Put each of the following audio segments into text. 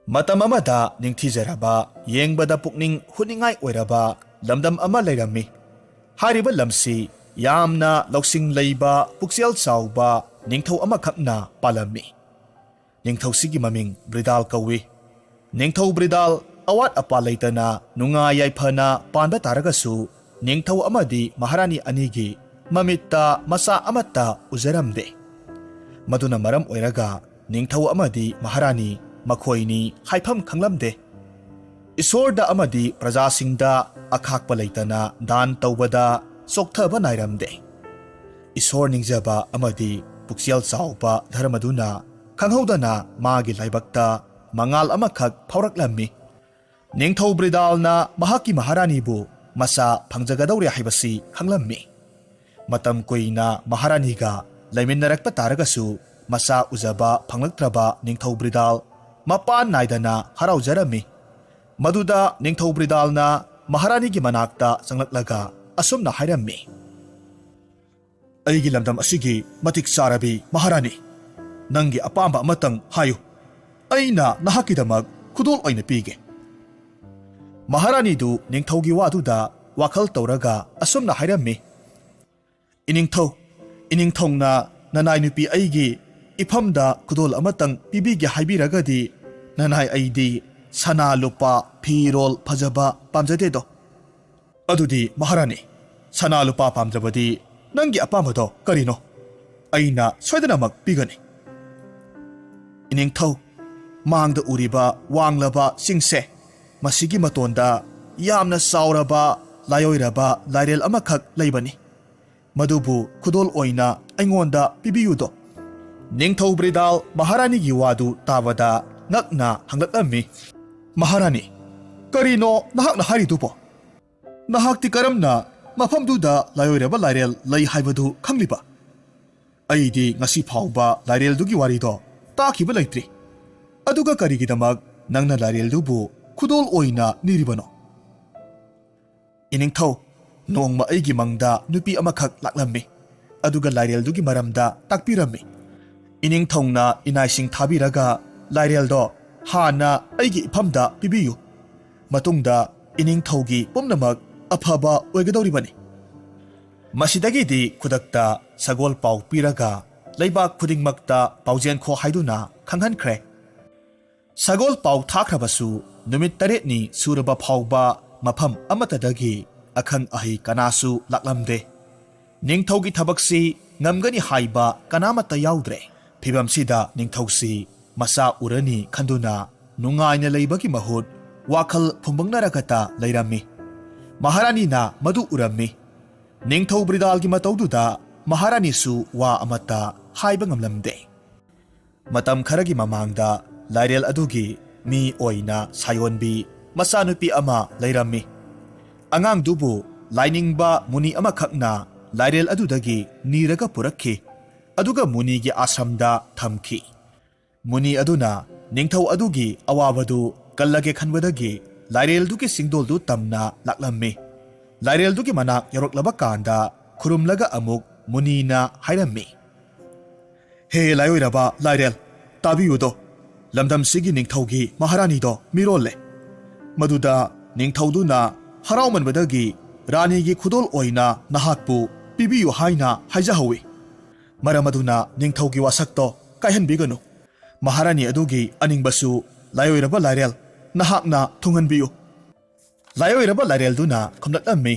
ꯃꯇꯝ ꯑꯃꯗ ꯅꯤꯡꯊꯤꯖꯔꯕ ꯌꯦꯡꯕꯗ ꯄꯨꯛꯅꯤꯡ ꯍꯨꯅꯤꯡꯉꯥꯏ ꯑꯣꯏꯔꯕ ꯂꯝꯗꯝ ꯑꯃ ꯂꯩꯔꯝꯃꯤ꯫ ꯍꯥꯏꯔꯤꯕ ꯂꯝꯁꯤ ꯌꯥꯝꯅ ꯂꯧꯁꯤꯡ ꯂꯩꯕ ꯄꯨꯛꯆꯦꯜ ꯆꯥꯎꯕ ꯅꯤꯡꯊꯧ ꯑꯃꯈꯛꯅ ꯄꯥꯜꯂꯝꯃꯤ꯫ ꯅꯤꯡꯊꯧꯁꯤꯒꯤ ꯃꯃꯤꯡ ꯕ꯭ꯔꯤꯗꯥꯜ ꯀꯧꯏ꯫ ꯅꯤꯡꯊꯧ ꯕ꯭ꯔꯤꯗꯥꯜ ꯑꯋꯥꯠ ꯑꯄꯥ ꯂꯩꯇꯅ ꯅꯨꯡꯉꯥꯏ ꯌꯥꯏꯐꯅ ꯄꯥꯟꯕ ꯇꯥꯔꯒꯁꯨ ꯅꯤꯡꯊꯧ ꯑꯃꯗꯤ ꯃꯍꯥꯔꯥꯅꯤ ꯑꯅꯤꯒꯤ ꯃꯃꯤꯠꯇ ꯃꯆꯥ ꯑꯃꯠꯇ ꯎꯖꯔꯝꯗꯦ꯫ ꯃꯗꯨꯅ ꯃꯔꯝ ꯑꯣꯏꯔꯒ ꯅꯤꯡꯊꯧ ꯑꯃꯗꯤ ꯃꯍꯥꯔꯥꯅꯤ ꯃꯈꯣꯏꯅꯤ ꯍꯥꯏꯐꯝ ꯈꯪꯂꯝꯗꯦ꯫ ꯏꯁꯣꯔꯗ ꯑꯃꯗꯤ ꯄ꯭ꯔꯖꯥꯁꯤꯡꯗ ꯑꯈꯥꯛꯄ ꯂꯩꯇꯅ ꯗꯥꯟ ꯇꯧꯕꯗ ꯆꯣꯛꯊꯕ ꯅꯥꯏꯔꯝꯗꯦ꯫ ꯏꯁꯣꯔ ꯅꯤꯡꯖꯕ ꯑꯃꯗꯤ ꯄꯨꯛꯆꯦꯜ ꯆꯥꯎꯕ ꯙꯔꯃꯗꯨꯅ ꯈꯪꯍꯧꯗꯅ ꯃꯥꯒꯤ ꯂꯥꯏꯕꯛꯇ ꯃꯉꯥꯜ ꯑꯃꯈꯛ ꯐꯥꯎꯔꯛꯂꯝꯃꯤ꯫ ꯅꯤꯡꯊꯧ ꯕ꯭ꯔꯤꯗꯥꯜꯅ ꯃꯍꯥꯛꯀꯤ ꯃꯍꯥꯔꯥꯅꯤꯕꯨ ꯃꯆꯥ ꯐꯪꯖꯒꯗꯧꯔꯦ ꯍꯥꯏꯕꯁꯤ ꯈꯪꯂꯝꯃꯤ꯫ ꯃꯇꯝ ꯀꯨꯏꯅ ꯃꯍꯥꯔꯥꯅꯤꯒ ꯂꯩꯃꯤꯟꯅꯔꯛꯄ ꯇꯥꯔꯒꯁꯨ ꯃꯆꯥ ꯎꯖꯕ ꯐꯪꯂꯛꯇ꯭ꯔꯕ ꯅꯤꯡꯊꯧ ꯕ꯭ꯔꯤꯗꯥꯜ ꯃꯄꯥꯟ ꯅꯥꯏꯗꯅ ꯍꯔꯥꯎꯖꯔꯝꯃꯤ꯫ ꯃꯗꯨꯗ ꯅꯤꯡꯊꯧ ꯕ꯭ꯔꯤꯗꯥꯜꯅ ꯃꯍꯥꯔꯥꯅꯤꯒꯤ ꯃꯅꯥꯛꯇ ꯆꯪꯂꯛꯂꯒ ꯑꯁꯨꯝꯅ ꯍꯥꯏꯔꯝꯃꯤ: "ꯑꯩꯒꯤ ꯂꯝꯗꯝ ꯑꯁꯤꯒꯤ ꯃꯇꯤꯛ ꯆꯥꯔꯕꯤ ꯃꯍꯥꯔꯥꯅꯤ, ꯅꯪꯒꯤ ꯑꯄꯥꯝꯕ ꯑꯃꯇꯪ ꯍꯥꯏꯌꯨ, ꯑꯩꯅ ꯅꯍꯥꯛꯀꯤꯗꯃꯛ ꯈꯨꯗꯣꯜ ꯑꯣꯏꯅ ꯄꯤꯒꯦ꯫" ꯃꯍꯥꯔꯥꯅꯤꯗꯨ ꯅꯤꯡꯊꯧꯒꯤ ꯋꯥꯗꯨꯗ ꯋꯥꯈꯜ ꯇꯧꯔꯒ ꯑꯁꯨꯝꯅ ꯍꯥꯏꯔꯝꯃꯤ: "ꯏꯅꯤꯡꯊꯧꯅ ꯅꯅꯥꯏ ꯅꯨꯄꯤ ꯑꯩꯒꯤ ꯏꯐꯝꯗ ꯈꯨꯗꯣꯜ ꯑꯃꯇꯪ ꯄꯤꯕꯤꯒꯦ ꯍꯥꯏꯕꯤꯔꯒꯗꯤ ꯅꯅꯥꯏ ꯑꯩꯗꯤ ꯁꯅꯥ ꯂꯨꯄꯥ ꯐꯤꯔꯣꯜ ꯐꯖꯕ ꯄꯥꯝꯖꯗꯦꯗꯣ꯫ ꯑꯗꯨꯗꯤ ꯃꯍꯥꯔꯥꯅꯤ, ꯁꯅꯥ ꯂꯨꯄꯥ ꯄꯥꯝꯗ꯭ꯔꯕꯗꯤ ꯅꯪꯒꯤ ꯑꯄꯥꯝꯕꯗꯣ ꯀꯔꯤꯅꯣ? ꯑꯩꯅ ꯁꯣꯏꯗꯅꯃꯛ ꯄꯤꯒꯅꯤ꯫ ꯏꯅꯤꯡꯊꯧ, ꯃꯥꯡꯗ ꯎꯔꯤꯕ ꯋꯥꯡꯂꯕ ꯆꯤꯡꯁꯦ, ꯃꯁꯤꯒꯤ ꯃꯇꯣꯟꯗ ꯌꯥꯝꯅ ꯆꯥꯎꯔꯕ ꯂꯥꯏꯑꯣꯏꯔꯕ ꯂꯥꯏꯔꯦꯜ ꯑꯃꯈꯛ ꯂꯩꯕꯅꯤ꯫ ꯃꯗꯨꯕꯨ ꯈꯨꯗꯣꯜ ꯑꯣꯏꯅ ꯑꯩꯉꯣꯟꯗ ꯄꯤꯕꯤꯌꯨꯗꯣ꯫ ꯅꯤꯡꯊꯧ ꯕ꯭ꯔꯤꯗꯥꯜ ꯃꯍꯥꯔꯥꯅꯤꯒꯤ ꯋꯥꯗꯨ ꯇꯥꯕꯗ ꯉꯛꯅ ꯍꯪꯂꯛꯂꯝꯃꯤ: "ꯃꯍꯥꯔꯥꯅꯤ, ꯀꯔꯤꯅꯣ ꯅꯍꯥꯛꯅ ꯍꯥꯏꯔꯤꯗꯨꯕꯣ? ꯅꯍꯥꯛꯇꯤ ꯀꯔꯝꯅ ꯃꯐꯝꯗꯨꯗ ꯂꯥꯏꯑꯣꯏꯔꯕ ꯂꯥꯏꯔꯦꯜ ꯂꯩ ꯍꯥꯏꯕꯗꯨ ꯈꯪꯂꯤꯕ? ꯑꯩꯗꯤ ꯉꯁꯤ ꯐꯥꯎꯕ ꯂꯥꯏꯔꯦꯜꯗꯨꯒꯤ ꯋꯥꯔꯤꯗꯣ ꯇꯥꯈꯤꯕ ꯂꯩꯇ꯭ꯔꯤ꯫ ꯑꯗꯨꯒ ꯀꯔꯤꯒꯤꯗꯃꯛ ꯅꯪꯅ ꯂꯥꯏꯔꯦꯜꯗꯨꯕꯨ ꯈꯨꯗꯣꯜ ꯑꯣꯏꯅ ꯅꯤꯔꯤꯕꯅꯣ?" "ꯏꯅꯤꯡꯊꯧ, ꯅꯣꯡꯃ ꯑꯩꯒꯤ ꯃꯪꯗ ꯅꯨꯄꯤ ꯑꯃꯈꯛ ꯂꯥꯛꯂꯝꯃꯤ, ꯑꯗꯨꯒ ꯂꯥꯏꯔꯦꯜꯗꯨꯒꯤ ꯃꯔꯝꯗ ꯇꯥꯛꯄꯤꯔꯝꯃꯤ꯫ ꯏꯅꯤꯡꯊꯧꯅ ꯏꯅꯥꯏꯁꯤꯡ ꯊꯥꯕꯤꯔꯒ ꯂꯥꯏꯔꯦꯜꯗꯣ ꯍꯥꯟꯅ ꯑꯩꯒꯤ ꯏꯐꯝꯗ ꯄꯤꯕꯤꯌꯨ, ꯃꯇꯨꯡꯗ ꯏꯅꯤꯡꯊꯧꯒꯤ ꯄꯨꯝꯅꯃꯛ ꯑꯐꯕ ꯑꯣꯏꯒꯗꯧꯔꯤꯕꯅꯤ꯫" ꯃꯁꯤꯗꯒꯤꯗꯤ ꯈꯨꯗꯛꯇ ꯁꯒꯣꯜ ꯄꯥꯎ ꯄꯤꯔꯒ ꯂꯩꯕꯥꯛ ꯈꯨꯗꯤꯡꯃꯛꯇ ꯄꯥꯎꯖꯦꯟꯈꯣ ꯍꯥꯏꯗꯨꯅ ꯈꯪꯍꯟꯈ꯭ꯔꯦ꯫ ꯁꯒꯣꯜ ꯄꯥꯎ ꯊꯥꯈ꯭ꯔꯕꯁꯨ ꯅꯨꯃꯤꯠ 8ꯅꯤ ꯁꯨꯔꯕ ꯐꯥꯎꯕ ꯃꯐꯝ ꯑꯃꯠꯇꯗꯒꯤ ꯑꯈꯪ ꯑꯍꯩ ꯀꯅꯥꯁꯨ ꯂꯥꯛꯂꯝꯗꯦ꯫ ꯅꯤꯡꯊꯧꯒꯤ ꯊꯕꯛꯁꯤ ꯉꯝꯒꯅꯤ ꯍꯥꯏꯕ ꯀꯅꯥꯃꯠꯇ ꯌꯥꯎꯗ꯭ꯔꯦ꯫ ꯐꯤꯚꯝꯁꯤꯗ ꯅꯤꯡꯊꯧꯁꯤ ꯃꯆꯥ ꯎꯔꯅꯤ ꯈꯟꯗꯨꯅ ꯅꯨꯡꯉꯥꯏꯅ ꯂꯩꯕꯒꯤ ꯃꯍꯨꯠ ꯋꯥꯈꯜ ꯐꯨꯡꯕꯪꯅꯔꯒꯇ ꯂꯩꯔꯝꯃꯤ꯫ ꯃꯍꯥꯔꯥꯅꯤꯅ ꯃꯗꯨ ꯎꯔꯝꯃꯤ꯫ ꯅꯤꯡꯊꯧ ꯕ꯭ꯔꯤꯗꯥꯜꯒꯤ ꯃꯇꯧꯗꯨꯗ ꯃꯍꯥꯔꯥꯅꯤꯁꯨ ꯋꯥ ꯑꯃꯠꯇ ꯍꯥꯏꯕ ꯉꯝꯂꯝꯗꯦ꯫ ꯃꯇꯝ ꯈꯔꯒꯤ ꯃꯃꯥꯡꯗ ꯂꯥꯏꯔꯦꯜ ꯑꯗꯨꯒꯤ ꯃꯤ ꯑꯣꯏꯅ ꯁꯥꯌꯣꯟꯕꯤ ꯃꯆꯥꯅꯨꯄꯤ ꯑꯃ ꯂꯩꯔꯝꯃꯤ꯫ ꯑꯉꯥꯡꯗꯨꯕꯨ ꯂꯥꯏꯅꯤꯡꯕ ꯃꯨꯅꯤ ꯑꯃꯈꯛꯅ ꯂꯥꯏꯔꯦꯜ ꯑꯗꯨꯗꯒꯤ ꯅꯤꯔꯒ ꯄꯨꯔꯛꯈꯤ, ꯑꯗꯨꯒ ꯃꯨꯅꯤꯒꯤ ꯑꯥꯁ꯭ꯔꯝꯗ ꯊꯝꯈꯤ꯫ ꯃꯨꯅꯤ ꯑꯗꯨꯅ ꯅꯤꯡꯊꯧ ꯑꯗꯨꯒꯤ ꯑꯋꯥꯕꯗꯨ ꯀꯜꯂꯒꯦ ꯈꯟꯕꯗꯒꯤ ꯂꯥꯏꯔꯦꯜꯗꯨꯒꯤ ꯆꯤꯡꯗꯣꯜꯗꯨ ꯇꯝꯅ ꯂꯥꯛꯂꯝꯃꯤ꯫ ꯂꯥꯏꯔꯦꯜꯗꯨꯒꯤ ꯃꯅꯥꯛ ꯌꯧꯔꯛꯂꯕ ꯀꯥꯟꯗ ꯈꯨꯔꯨꯝꯂꯒ ꯑꯃꯨꯛ ꯃꯨꯅꯤꯅ ꯍꯥꯏꯔꯝꯃꯤ: "ꯍꯦ ꯂꯥꯏꯑꯣꯏꯔꯕ ꯂꯥꯏꯔꯦꯜ, ꯇꯥꯕꯤꯌꯨꯗꯣ, ꯂꯝꯗꯝꯁꯤꯒꯤ ꯅꯤꯡꯊꯧꯒꯤ ꯃꯍꯥꯔꯥꯅꯤꯗꯣ ꯃꯤꯔꯣꯜꯂꯦ꯫ ꯃꯗꯨꯗ ꯅꯤꯡꯊꯧꯗꯨꯅ ꯍꯔꯥꯎꯃꯟꯕꯗꯒꯤ ꯔꯥꯅꯤꯒꯤ ꯈꯨꯗꯣꯜ ꯑꯣꯏꯅ ꯅꯍꯥꯛꯄꯨ ꯄꯤꯕꯤꯌꯨ ꯍꯥꯏꯅ ꯍꯥꯏꯖꯍꯧꯏ꯫ ꯃꯔꯝ ꯑꯗꯨꯅ ꯅꯤꯡꯊꯧꯒꯤ ꯋꯥꯁꯛꯇꯣ ꯀꯥꯏꯍꯟꯕꯤꯒꯅꯨ꯫ ꯃꯍꯥꯔꯥꯅꯤ ꯑꯗꯨꯒꯤ ꯑꯅꯤꯡꯕꯁꯨ ꯂꯥꯏꯑꯣꯏꯔꯕ ꯂꯥꯏꯔꯦꯜ, ꯅꯍꯥꯛꯅ ꯊꯨꯡꯍꯟꯕꯤꯌꯨ꯫" ꯂꯥꯏꯑꯣꯏꯔꯕ ꯂꯥꯏꯔꯦꯜꯗꯨꯅ ꯈꯨꯝꯂꯛꯂꯝꯃꯤ: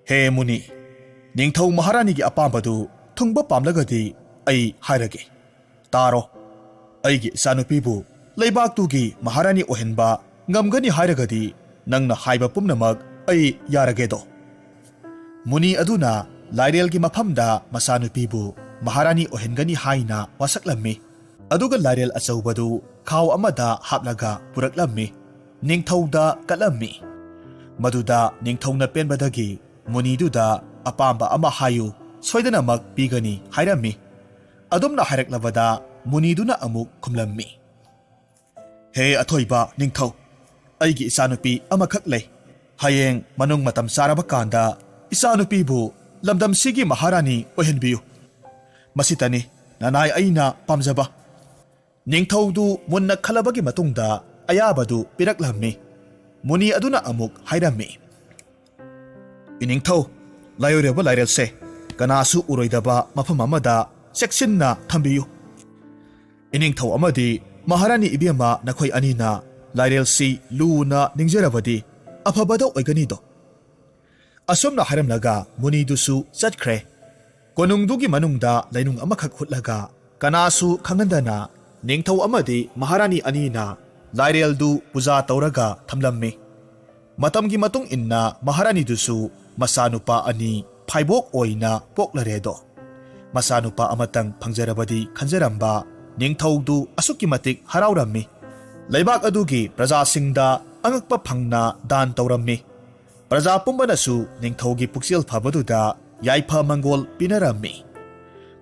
"ꯍꯦ ꯃꯨꯅꯤ, ꯅꯤꯡꯊꯧ ꯃꯍꯥꯔꯥꯅꯤꯒꯤ ꯑꯄꯥꯝꯕꯗꯨ ꯊꯨꯡꯕ ꯄꯥꯝꯂꯒꯗꯤ ꯑꯩ ꯍꯥꯏꯔꯒꯦ, ꯇꯥꯔꯣ꯫ ꯑꯩꯒꯤ ꯏꯆꯥꯅꯨꯄꯤꯕꯨ ꯂꯩꯕꯥꯛꯇꯨꯒꯤ ꯃꯍꯥꯔꯥꯅꯤ ꯑꯣꯏꯍꯟꯕ ꯉꯝꯒꯅꯤ ꯍꯥꯏꯔꯒꯗꯤ ꯅꯪꯅ ꯍꯥꯏꯕ ꯄꯨꯝꯅꯃꯛ ꯑꯩ ꯌꯥꯔꯒꯦꯗꯣ꯫ ꯃꯨꯅꯤ ꯑꯗꯨꯅ ꯂꯥꯏꯔꯦꯜꯒꯤ ꯃꯐꯝꯗ ꯃꯆꯥꯅꯨꯄꯤꯕꯨ ꯃꯍꯥꯔꯥꯅꯤ ꯑꯣꯏꯍꯟꯒꯅꯤ ꯍꯥꯏꯅ ꯋꯥꯁꯛꯂꯝꯃꯤ꯫ ꯑꯗꯨꯒ ꯂꯥꯏꯔꯦꯜ ꯑꯆꯧꯕꯗꯨ ꯈꯥꯎ ꯑꯃꯗ ꯍꯥꯞꯂꯒ ꯄꯨꯔꯛꯂꯝꯃꯤ꯫ ꯅꯤꯡꯊꯧꯗ ꯀꯠꯂꯝꯃꯤ꯫ ꯃꯗꯨꯗ ꯅꯤꯡꯊꯧꯅ ꯄꯦꯟꯕꯗꯒꯤ ꯃꯨꯅꯤꯗꯨꯗ ꯑꯄꯥꯝꯕ ꯑꯃ ꯍꯥꯏꯌꯨ, ꯁꯣꯏꯗꯅꯃꯛ ꯄꯤꯒꯅꯤ ꯍꯥꯏꯔꯝꯃꯤ꯫ ꯑꯗꯨꯝꯅ ꯍꯥꯏꯔꯛꯂꯕꯗ ꯃꯨꯅꯤꯗꯨꯅ ꯑꯃꯨꯛ ꯈꯨꯝꯂꯝꯃꯤ: "ꯍꯦ ꯑꯊꯣꯏꯕ ꯅꯤꯡꯊꯧ, ꯑꯩꯒꯤ ꯏꯆꯥꯅꯨꯄꯤ ꯑꯃꯈꯛ ꯂꯩ꯫ ꯍꯌꯦꯡ ꯃꯅꯨꯡ ꯃꯇꯝ ꯆꯥꯔꯕ ꯀꯥꯟꯗ ꯏꯆꯥꯅꯨꯄꯤꯕꯨ ꯂꯝꯗꯝꯁꯤꯒꯤ ꯃꯍꯥꯔꯥꯅꯤ ꯑꯣꯏꯍꯟꯕꯤꯌꯨ꯫ ꯃꯁꯤꯇꯅꯤ ꯅꯅꯥꯏ ꯑꯩꯅ ꯄꯥꯝꯖꯕ꯫ ꯅꯤꯡꯊꯧꯗꯨ ꯃꯨꯟꯅ ꯈꯜꯂꯕꯒꯤ ꯃꯇꯨꯡꯗ ꯑꯌꯥꯕꯗꯨ ꯄꯤꯔꯛꯂꯝꯃꯤ꯫ ꯃꯨꯅꯤ ꯑꯗꯨꯅ ꯑꯃꯨꯛ ꯍꯥꯏꯔꯝꯃꯤ, "ꯏꯅꯤꯡꯊꯧ, ꯂꯥꯏꯑꯣꯏꯔꯕ ꯂꯥꯏꯔꯦꯜꯁꯦ ꯀꯅꯥꯁꯨ ꯎꯔꯣꯏꯗꯕ ꯃꯐꯝ ꯑꯃꯗ ꯆꯦꯛꯁꯤꯟꯅ ꯊꯝꯕꯤꯌꯨ꯫ ꯏꯅꯤꯡꯊꯧ ꯑꯃꯗꯤ ꯃꯍꯥꯔꯥꯅꯤ ꯏꯕꯦꯝꯃ ꯅꯈꯣꯏ ꯑꯅꯤꯅ ꯂꯥꯏꯔꯦꯜꯁꯤ ꯂꯨꯅ ꯅꯤꯡꯖꯔꯕꯗꯤ ꯑꯐꯕꯗ ꯑꯣꯏꯒꯅꯤꯗꯣ"꯫ ꯑꯁꯨꯝꯅ ꯍꯥꯏꯔꯝꯂꯒ ꯃꯨꯅꯤꯗꯨꯁꯨ ꯆꯠꯈ꯭ꯔꯦ꯫ ꯀꯣꯅꯨꯡꯗꯨꯒꯤ ꯃꯅꯨꯡꯗ ꯂꯩꯅꯨꯡ ꯑꯃꯈꯛ ꯍꯨꯠꯂꯒ ꯀꯅꯥꯁꯨ ꯈꯪꯍꯟꯗꯅ ꯅꯤꯡꯊꯧ ꯑꯃꯗꯤ ꯃꯍꯥꯔꯥꯅꯤ ꯑꯅꯤꯅ ꯂꯥꯏꯔꯦꯜꯗꯨ ꯄꯨꯖꯥ ꯇꯧꯔꯒ ꯊꯝꯂꯝꯃꯤ꯫ ꯃꯇꯝꯒꯤ ꯃꯇꯨꯡ ꯏꯟꯅ ꯃꯍꯥꯔꯥꯅꯤꯗꯨꯁꯨ ꯃꯆꯥꯅꯨꯄꯥ ꯑꯅꯤ ꯐꯥꯏꯕꯣꯛ ꯑꯣꯏꯅ ꯄꯣꯛꯂꯔꯦꯗꯣ꯫ ꯃꯆꯥꯅꯨꯄꯥ ꯑꯃꯇꯪ ꯐꯪꯖꯔꯕꯗꯤ ꯈꯟꯖꯔꯝꯕ ꯅꯤꯡꯊꯧꯗꯨ ꯑꯁꯨꯛꯀꯤ ꯃꯇꯤꯛ ꯍꯔꯥꯎꯔꯝꯃꯤ꯫ ꯂꯩꯕꯥꯛ ꯑꯗꯨꯒꯤ ꯄ꯭ꯔꯖꯥꯁꯤꯡꯗ ꯑꯉꯛꯄ ꯐꯪꯅ ꯗꯥꯟ ꯇꯧꯔꯝꯃꯤ꯫ ꯄ꯭ꯔꯖꯥ ꯄꯨꯝꯕꯅꯁꯨ ꯅꯤꯡꯊꯧꯒꯤ ꯄꯨꯛꯆꯦꯜ ꯐꯕꯗꯨꯗ ꯌꯥꯏꯐ ꯃꯪꯒꯣꯜ ꯄꯤꯅꯔꯝꯃꯤ꯫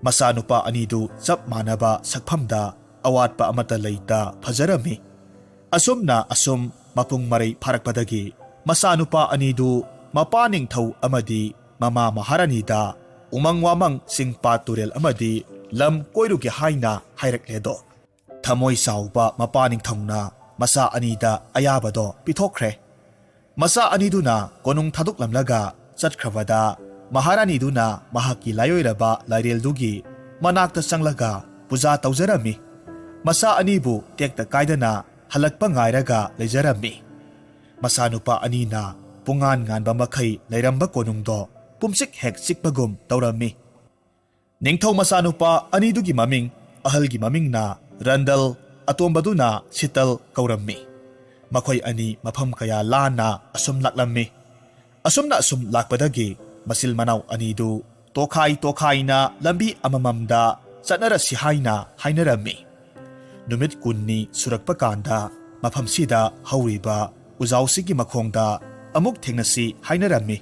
ꯃꯆꯥꯅꯨꯄꯥ ꯑꯅꯤꯗꯨ ꯆꯞ ꯃꯥꯟꯅꯕ ꯁꯛꯐꯝꯗ ꯑꯋꯥꯠꯄ ꯑꯃꯠꯇ ꯂꯩꯇ ꯐꯖꯔꯝꯃꯤ꯫ ꯑꯁꯨꯝꯅ ꯃꯄꯨꯡ ꯃꯔꯩ ꯐꯥꯔꯛꯄꯗꯒꯤ ꯃꯆꯥꯅꯨꯄꯥ ꯑꯅꯤꯗꯨ ꯃꯄꯥ ꯅꯤꯡꯊꯧ ꯑꯃꯗꯤ ꯃꯃꯥ ꯃꯍꯥꯔꯥꯅꯤꯗ ꯎꯃꯪ ꯋꯥꯃꯪ ꯆꯤꯡꯄꯥꯠ ꯇꯨꯔꯦꯜ ꯑꯃꯗꯤ ꯂꯝ ꯀꯣꯏꯔꯨꯒꯦ ꯍꯥꯏꯅ ꯍꯥꯏꯔꯛꯂꯦꯗꯣ꯫ ꯊꯃꯣꯏ ꯆꯥꯎꯕ ꯃꯄꯥ ꯅꯤꯡꯊꯧꯅ ꯃꯆꯥ ꯑꯅꯤꯗ ꯑꯌꯥꯕꯗꯣ ꯄꯤꯊꯣꯛꯈ꯭ꯔꯦ꯫ ꯃꯆꯥ ꯑꯅꯤꯗꯨꯅ ꯀꯣꯅꯨꯡ ꯊꯥꯗꯣꯛꯂꯝꯂꯒ ꯆꯠꯈ꯭ꯔꯕꯗ ꯃꯍꯥꯔꯥꯅꯤꯗꯨꯅ ꯃꯍꯥꯛꯀꯤ ꯂꯥꯏꯑꯣꯏꯔꯕ ꯂꯥꯏꯔꯦꯜꯗꯨꯒꯤ ꯃꯅꯥꯛꯇ ꯆꯪꯂꯒ ꯄꯨꯖꯥ ꯇꯧꯖꯔꯝꯃꯤ꯫ ꯃꯆꯥ ꯑꯅꯤꯕꯨ ꯇꯦꯛꯇ ꯀꯥꯏꯗꯅ ꯍꯜꯂꯛꯄ ꯉꯥꯏꯔꯒ ꯂꯩꯖꯔꯝꯃꯤ꯫ ꯃꯆꯥꯅꯨꯄꯥ ꯑꯅꯤꯅ ꯄꯨꯡꯉꯥꯟ ꯉꯥꯟꯕ ꯃꯈꯩ ꯂꯩꯔꯝꯕ ꯀꯣꯅꯨꯡꯗꯣ ꯄꯨꯝꯆꯤꯛ ꯍꯦꯛ ꯆꯤꯛꯄꯒꯨꯝ ꯇꯧꯔꯝꯃꯤ꯫ ꯅꯤꯡꯊꯧ ꯃꯆꯥꯅꯨꯄꯥ ꯑꯅꯤꯗꯨꯒꯤ ꯃꯃꯤꯡ, ꯑꯍꯜꯒꯤ ꯃꯃꯤꯡꯅ ꯔꯟꯗꯜ, ꯑꯇꯣꯝꯕꯗꯨꯅ ꯁꯤꯇꯜ ꯀꯧꯔꯝꯃꯤ꯫ ꯃꯈꯣꯏ ꯑꯅꯤ ꯃꯐꯝ ꯀꯌꯥ ꯂꯥꯟꯅ ꯑꯁꯨꯝ ꯂꯥꯛꯂꯝꯃꯤ꯫ ꯑꯁꯨꯝꯅ ꯂꯥꯛꯄꯗꯒꯤ ꯃꯆꯤꯜ ꯃꯅꯥꯎ ꯑꯅꯤꯗꯨ ꯇꯣꯈꯥꯏ ꯇꯣꯈꯥꯏꯅ ꯂꯝꯕꯤ ꯑꯃꯃꯝꯗ ꯆꯠꯅꯔꯁꯤ ꯍꯥꯏꯅ ꯍꯥꯏꯅꯔꯝꯃꯤ꯫ ꯅꯨꯃꯤꯠ 10ꯅꯤ ꯁꯨꯔꯛꯄ ꯀꯥꯟꯗ ꯃꯐꯝꯁꯤꯗ ꯍꯧꯔꯤꯕ ꯎꯖꯥꯎꯁꯤꯒꯤ ꯃꯈꯣꯡꯗ ꯑꯃꯨꯛ ꯊꯦꯡꯅꯁꯤ ꯍꯥꯏꯅꯔꯝꯃꯤ꯫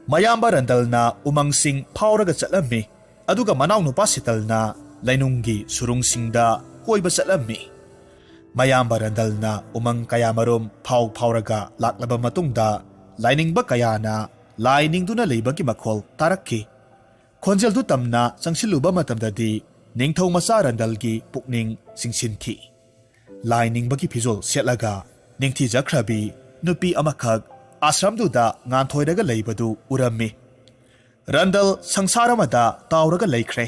ꯃꯌꯥꯝꯕ ꯔꯟꯗꯜꯅ ꯎꯃꯪꯁꯤꯡ ꯐꯥꯎꯔꯒ ꯆꯠꯂꯝꯃꯤ, ꯑꯗꯨꯒ ꯃꯅꯥꯎꯅꯨꯄꯥ ꯁꯤꯇꯜꯅ ꯂꯩꯅꯨꯡꯒꯤ ꯁꯨꯔꯨꯡꯁꯤꯡꯗ ꯀꯣꯏꯕ ꯆꯠꯂꯝꯃꯤ꯫ ꯃꯌꯥꯝꯕ ꯔꯟꯗꯜꯅ ꯎꯃꯪ ꯀꯌꯥꯃꯔꯨꯝ ꯐꯥꯎꯔꯒ ꯂꯥꯛꯂꯕ ꯃꯇꯨꯡꯗ ꯂꯥꯏꯅꯤꯡꯕ ꯀꯌꯥꯅ ꯂꯥꯏ ꯅꯤꯡꯗꯨꯅ ꯂꯩꯕꯒꯤ ꯃꯈꯣꯜ ꯇꯥꯔꯛꯈꯤ꯫ ꯈꯣꯟꯖꯦꯜꯗꯨ ꯇꯝꯅ ꯆꯪꯁꯤꯜꯂꯨꯕ ꯃꯇꯝꯗꯗꯤ ꯅꯤꯡꯊꯧ ꯃꯆꯥ ꯔꯟꯗꯜꯒꯤ ꯄꯨꯛꯅꯤꯡ ꯆꯤꯡꯁꯤꯟꯈꯤ꯫ ꯂꯥꯏ ꯅꯤꯡꯕꯒꯤ ꯐꯤꯖꯣꯜ ꯁꯦꯠꯂꯒ ꯅꯤꯡꯊꯤꯖꯈ꯭ꯔꯕꯤ ꯅꯨꯄꯤ ꯑꯃꯈꯛ ꯑꯥꯁ꯭ꯔꯝꯗꯨꯗ ꯉꯥꯟꯊꯣꯏꯔꯒ ꯂꯩꯕꯗꯨ ꯎꯔꯝꯃꯤ꯫ ꯔꯟꯗꯜ ꯁꯪꯁꯥꯔ ꯑꯃꯗ ꯇꯥꯎꯔꯒ ꯂꯩꯈ꯭ꯔꯦ꯫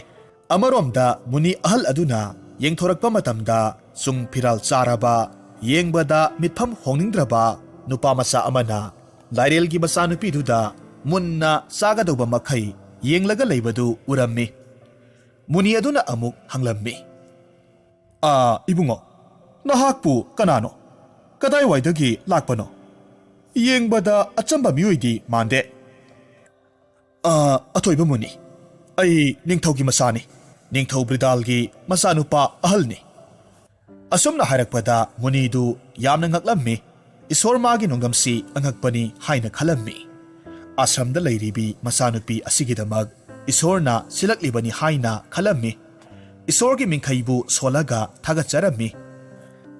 ꯑꯃꯔꯣꯝꯗ ꯃꯨꯅꯤ ꯑꯍꯜ ꯑꯗꯨꯅ ꯌꯦꯡꯊꯣꯔꯛꯄ ꯃꯇꯝꯗ ꯆꯨꯡ ꯐꯤꯔꯥꯜ ꯆꯥꯔꯕ, ꯌꯦꯡꯕꯗ ꯃꯤꯠꯐꯝ ꯍꯣꯡꯅꯤꯡꯗ꯭ꯔꯕ ꯅꯨꯄꯥ ꯃꯆꯥ ꯑꯃꯅ ꯂꯥꯏꯔꯦꯜꯒꯤ ꯃꯆꯥꯅꯨꯄꯤꯗꯨꯗ ꯃꯨꯟꯅ ꯆꯥꯒꯗꯧꯕ ꯃꯈꯩ ꯌꯦꯡꯂꯒ ꯂꯩꯕꯗꯨ ꯎꯔꯝꯃꯤ꯫ ꯃꯨꯅꯤ ꯑꯗꯨꯅ ꯑꯃꯨꯛ ꯍꯪꯂꯝꯃꯤ, "ꯏꯕꯨꯡꯉꯣ, ꯅꯍꯥꯛꯄꯨ ꯀꯅꯥꯅꯣ? ꯀꯗꯥꯏꯋꯥꯏꯗꯒꯤ ꯂꯥꯛꯄꯅꯣ? ꯌꯦꯡꯕꯗ ꯑꯆꯝꯕ ꯃꯤꯑꯣꯏꯗꯤ ꯃꯥꯟꯗꯦ"꯫ "ꯑꯊꯣꯏꯕ ꯃꯨꯅꯤ, ꯑꯩ ꯅꯤꯡꯊꯧꯒꯤ ꯃꯆꯥꯅꯤ, ꯅꯤꯡꯊꯧ ꯕ꯭ꯔꯤꯗꯥꯜꯒꯤ ꯃꯆꯥꯅꯨꯄꯥ ꯑꯍꯜꯅꯤ"꯫ ꯑꯁꯨꯝꯅ ꯍꯥꯏꯔꯛꯄꯗ ꯃꯨꯅꯤꯗꯨ ꯌꯥꯝꯅ ꯉꯛꯂꯝꯃꯤ꯫ ꯏꯁꯣꯔ ꯃꯥꯒꯤ ꯅꯣꯡꯗꯝꯁꯤ ꯑꯉꯛꯄꯅꯤ ꯍꯥꯏꯅ ꯈꯜꯂꯝꯃꯤ꯫ ꯑꯥꯁ꯭ꯔꯝꯗ ꯂꯩꯔꯤꯕꯤ ꯃꯆꯥꯅꯨꯄꯤ ꯑꯁꯤꯒꯤꯗꯃꯛ ꯏꯁꯣꯔꯅ ꯁꯤꯜꯂꯛꯂꯤꯕꯅꯤ ꯍꯥꯏꯅ ꯈꯜꯂꯝꯃꯤ꯫ ꯏꯁꯣꯔꯒꯤ ꯃꯤꯡꯈꯩꯕꯨ ꯁꯣꯜꯂꯒ ꯊꯥꯒꯠꯆꯔꯝꯃꯤ꯫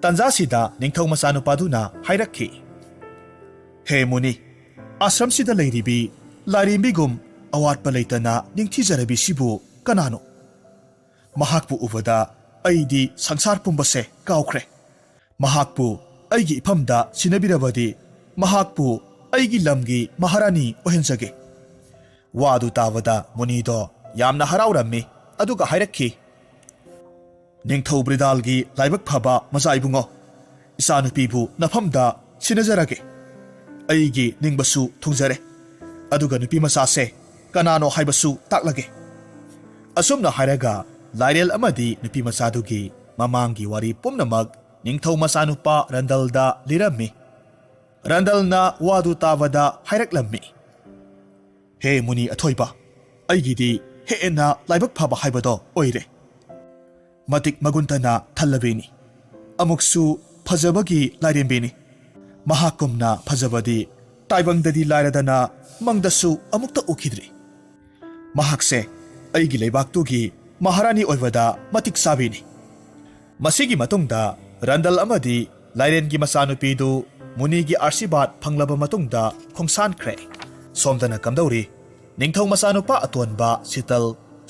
ꯇꯟꯖꯥꯁꯤꯗ ꯅꯤꯡꯊꯧ ꯃꯆꯥꯅꯨꯄꯥꯗꯨꯅ ꯍꯥꯏꯔꯛꯈꯤ, "ꯍꯦ ꯃꯨꯅꯤ, ꯑꯥꯁ꯭ꯔꯝꯁꯤꯗ ꯂꯩꯔꯤꯕꯤ ꯂꯥꯏꯔꯦꯝꯕꯤꯒꯨꯝ ꯑꯋꯥꯠꯄ ꯂꯩꯇꯅ ꯅꯤꯡꯊꯤꯖꯔꯕꯤꯁꯤꯕꯨ ꯀꯅꯥꯅꯣ? ꯃꯍꯥꯛꯄꯨ ꯎꯕꯗ ꯑꯩꯗꯤ ꯁꯪꯁꯥꯔ ꯄꯨꯝꯕꯁꯦ ꯀꯥꯎꯈ꯭ꯔꯦ꯫ ꯃꯍꯥꯛꯄꯨ ꯑꯩꯒꯤ ꯏꯐꯝꯗ ꯁꯤꯟꯅꯕꯤꯔꯕꯗꯤ ꯃꯍꯥꯛꯄꯨ ꯑꯩꯒꯤ ꯂꯝꯒꯤ ꯃꯍꯥꯔꯥꯅꯤ ꯑꯣꯏꯍꯟꯖꯒꯦ"꯫ ꯋꯥꯗꯨ ꯇꯥꯕꯗ ꯃꯨꯅꯤꯗꯣ ꯌꯥꯝꯅ ꯍꯔꯥꯎꯔꯝꯃꯤ, ꯑꯗꯨꯒ ꯍꯥꯏꯔꯛꯈꯤ, "ꯅꯤꯡꯊꯧ ꯕ꯭ꯔꯤꯗꯥꯜꯒꯤ ꯂꯥꯏꯕꯛ ꯐꯕ ꯃꯆꯥ ꯏꯕꯨꯡꯉꯣ, ꯏꯆꯥꯅꯨꯄꯤꯕꯨ ꯅꯐꯝꯗ ꯁꯤꯟꯅꯖꯔꯒꯦ꯫ ꯑꯩꯒꯤ ꯅꯤꯡꯕꯁꯨ ꯊꯨꯡꯖꯔꯦ, ꯑꯗꯨꯒ ꯅꯨꯄꯤ ꯃꯆꯥꯁꯦ ꯀꯅꯥꯅꯣ ꯍꯥꯏꯕꯁꯨ ꯇꯥꯛꯂꯒꯦ"꯫ ꯑꯁꯨꯝꯅ ꯍꯥꯏꯔꯒ ꯂꯥꯏꯔꯦꯜ ꯑꯃꯗꯤ ꯅꯨꯄꯤ ꯃꯆꯥꯗꯨꯒꯤ ꯃꯃꯥꯡꯒꯤ ꯋꯥꯔꯤ ꯄꯨꯝꯅꯃꯛ ꯅꯤꯡꯊꯧ ꯃꯆꯥꯅꯨꯄꯥ ꯔꯟꯗꯜꯗ ꯂꯤꯔꯝꯃꯤ꯫ ꯔꯟꯗꯜꯅ ꯋꯥꯗꯨ ꯇꯥꯕꯗ ꯍꯥꯏꯔꯛꯂꯝꯃꯤ, "ꯍꯦ ꯃꯨꯅꯤ ꯑꯊꯣꯏꯕ, ꯑꯩꯒꯤꯗꯤ ꯍꯦꯟꯅ ꯂꯥꯏꯕꯛ ꯐꯕ ꯍꯥꯏꯕꯗꯣ ꯑꯣꯏꯔꯦ꯫ ꯃꯇꯤꯛ ꯃꯒꯨꯟꯇꯅ ꯊꯜꯂꯕꯤꯅꯤ, ꯑꯃꯨꯛꯁꯨ ꯐꯖꯕꯒꯤ ꯂꯥꯏꯔꯦꯝꯕꯤꯅꯤ꯫ ꯃꯍꯥꯛꯀꯨꯝꯅ ꯐꯖꯕꯗꯤ ꯇꯥꯏꯕꯪꯗꯗꯤ ꯂꯥꯏꯔꯗꯅ ꯃꯪꯗꯁꯨ ꯑꯃꯨꯛꯇ ꯎꯈꯤꯗ꯭ꯔꯤ꯫ ꯃꯍꯥꯛꯁꯦ ꯑꯩꯒꯤ ꯂꯩꯕꯥꯛꯇꯨꯒꯤ ꯃꯍꯥꯔꯥꯅꯤ ꯑꯣꯏꯕꯗ ꯃꯇꯤꯛ ꯆꯥꯕꯤꯅꯤ"꯫ ꯃꯁꯤꯒꯤ ꯃꯇꯨꯡꯗ ꯔꯟꯗꯜ ꯑꯃꯗꯤ ꯂꯥꯏꯔꯦꯟꯒꯤ ꯃꯆꯥꯅꯨꯄꯤꯗꯨ ꯃꯨꯅꯤꯒꯤ ꯑꯥꯁꯤꯔꯕꯥꯗ ꯐꯪꯂꯕ ꯃꯇꯨꯡꯗ ꯈꯣꯡꯁꯥꯟꯈ꯭ꯔꯦ꯫ ꯁꯣꯝꯗꯅ ꯀꯝꯗꯧꯔꯤ? ꯅꯤꯡꯊꯧ ꯃꯆꯥꯅꯨꯄꯥ ꯑꯇꯣꯟꯕ ꯁꯤꯇꯜ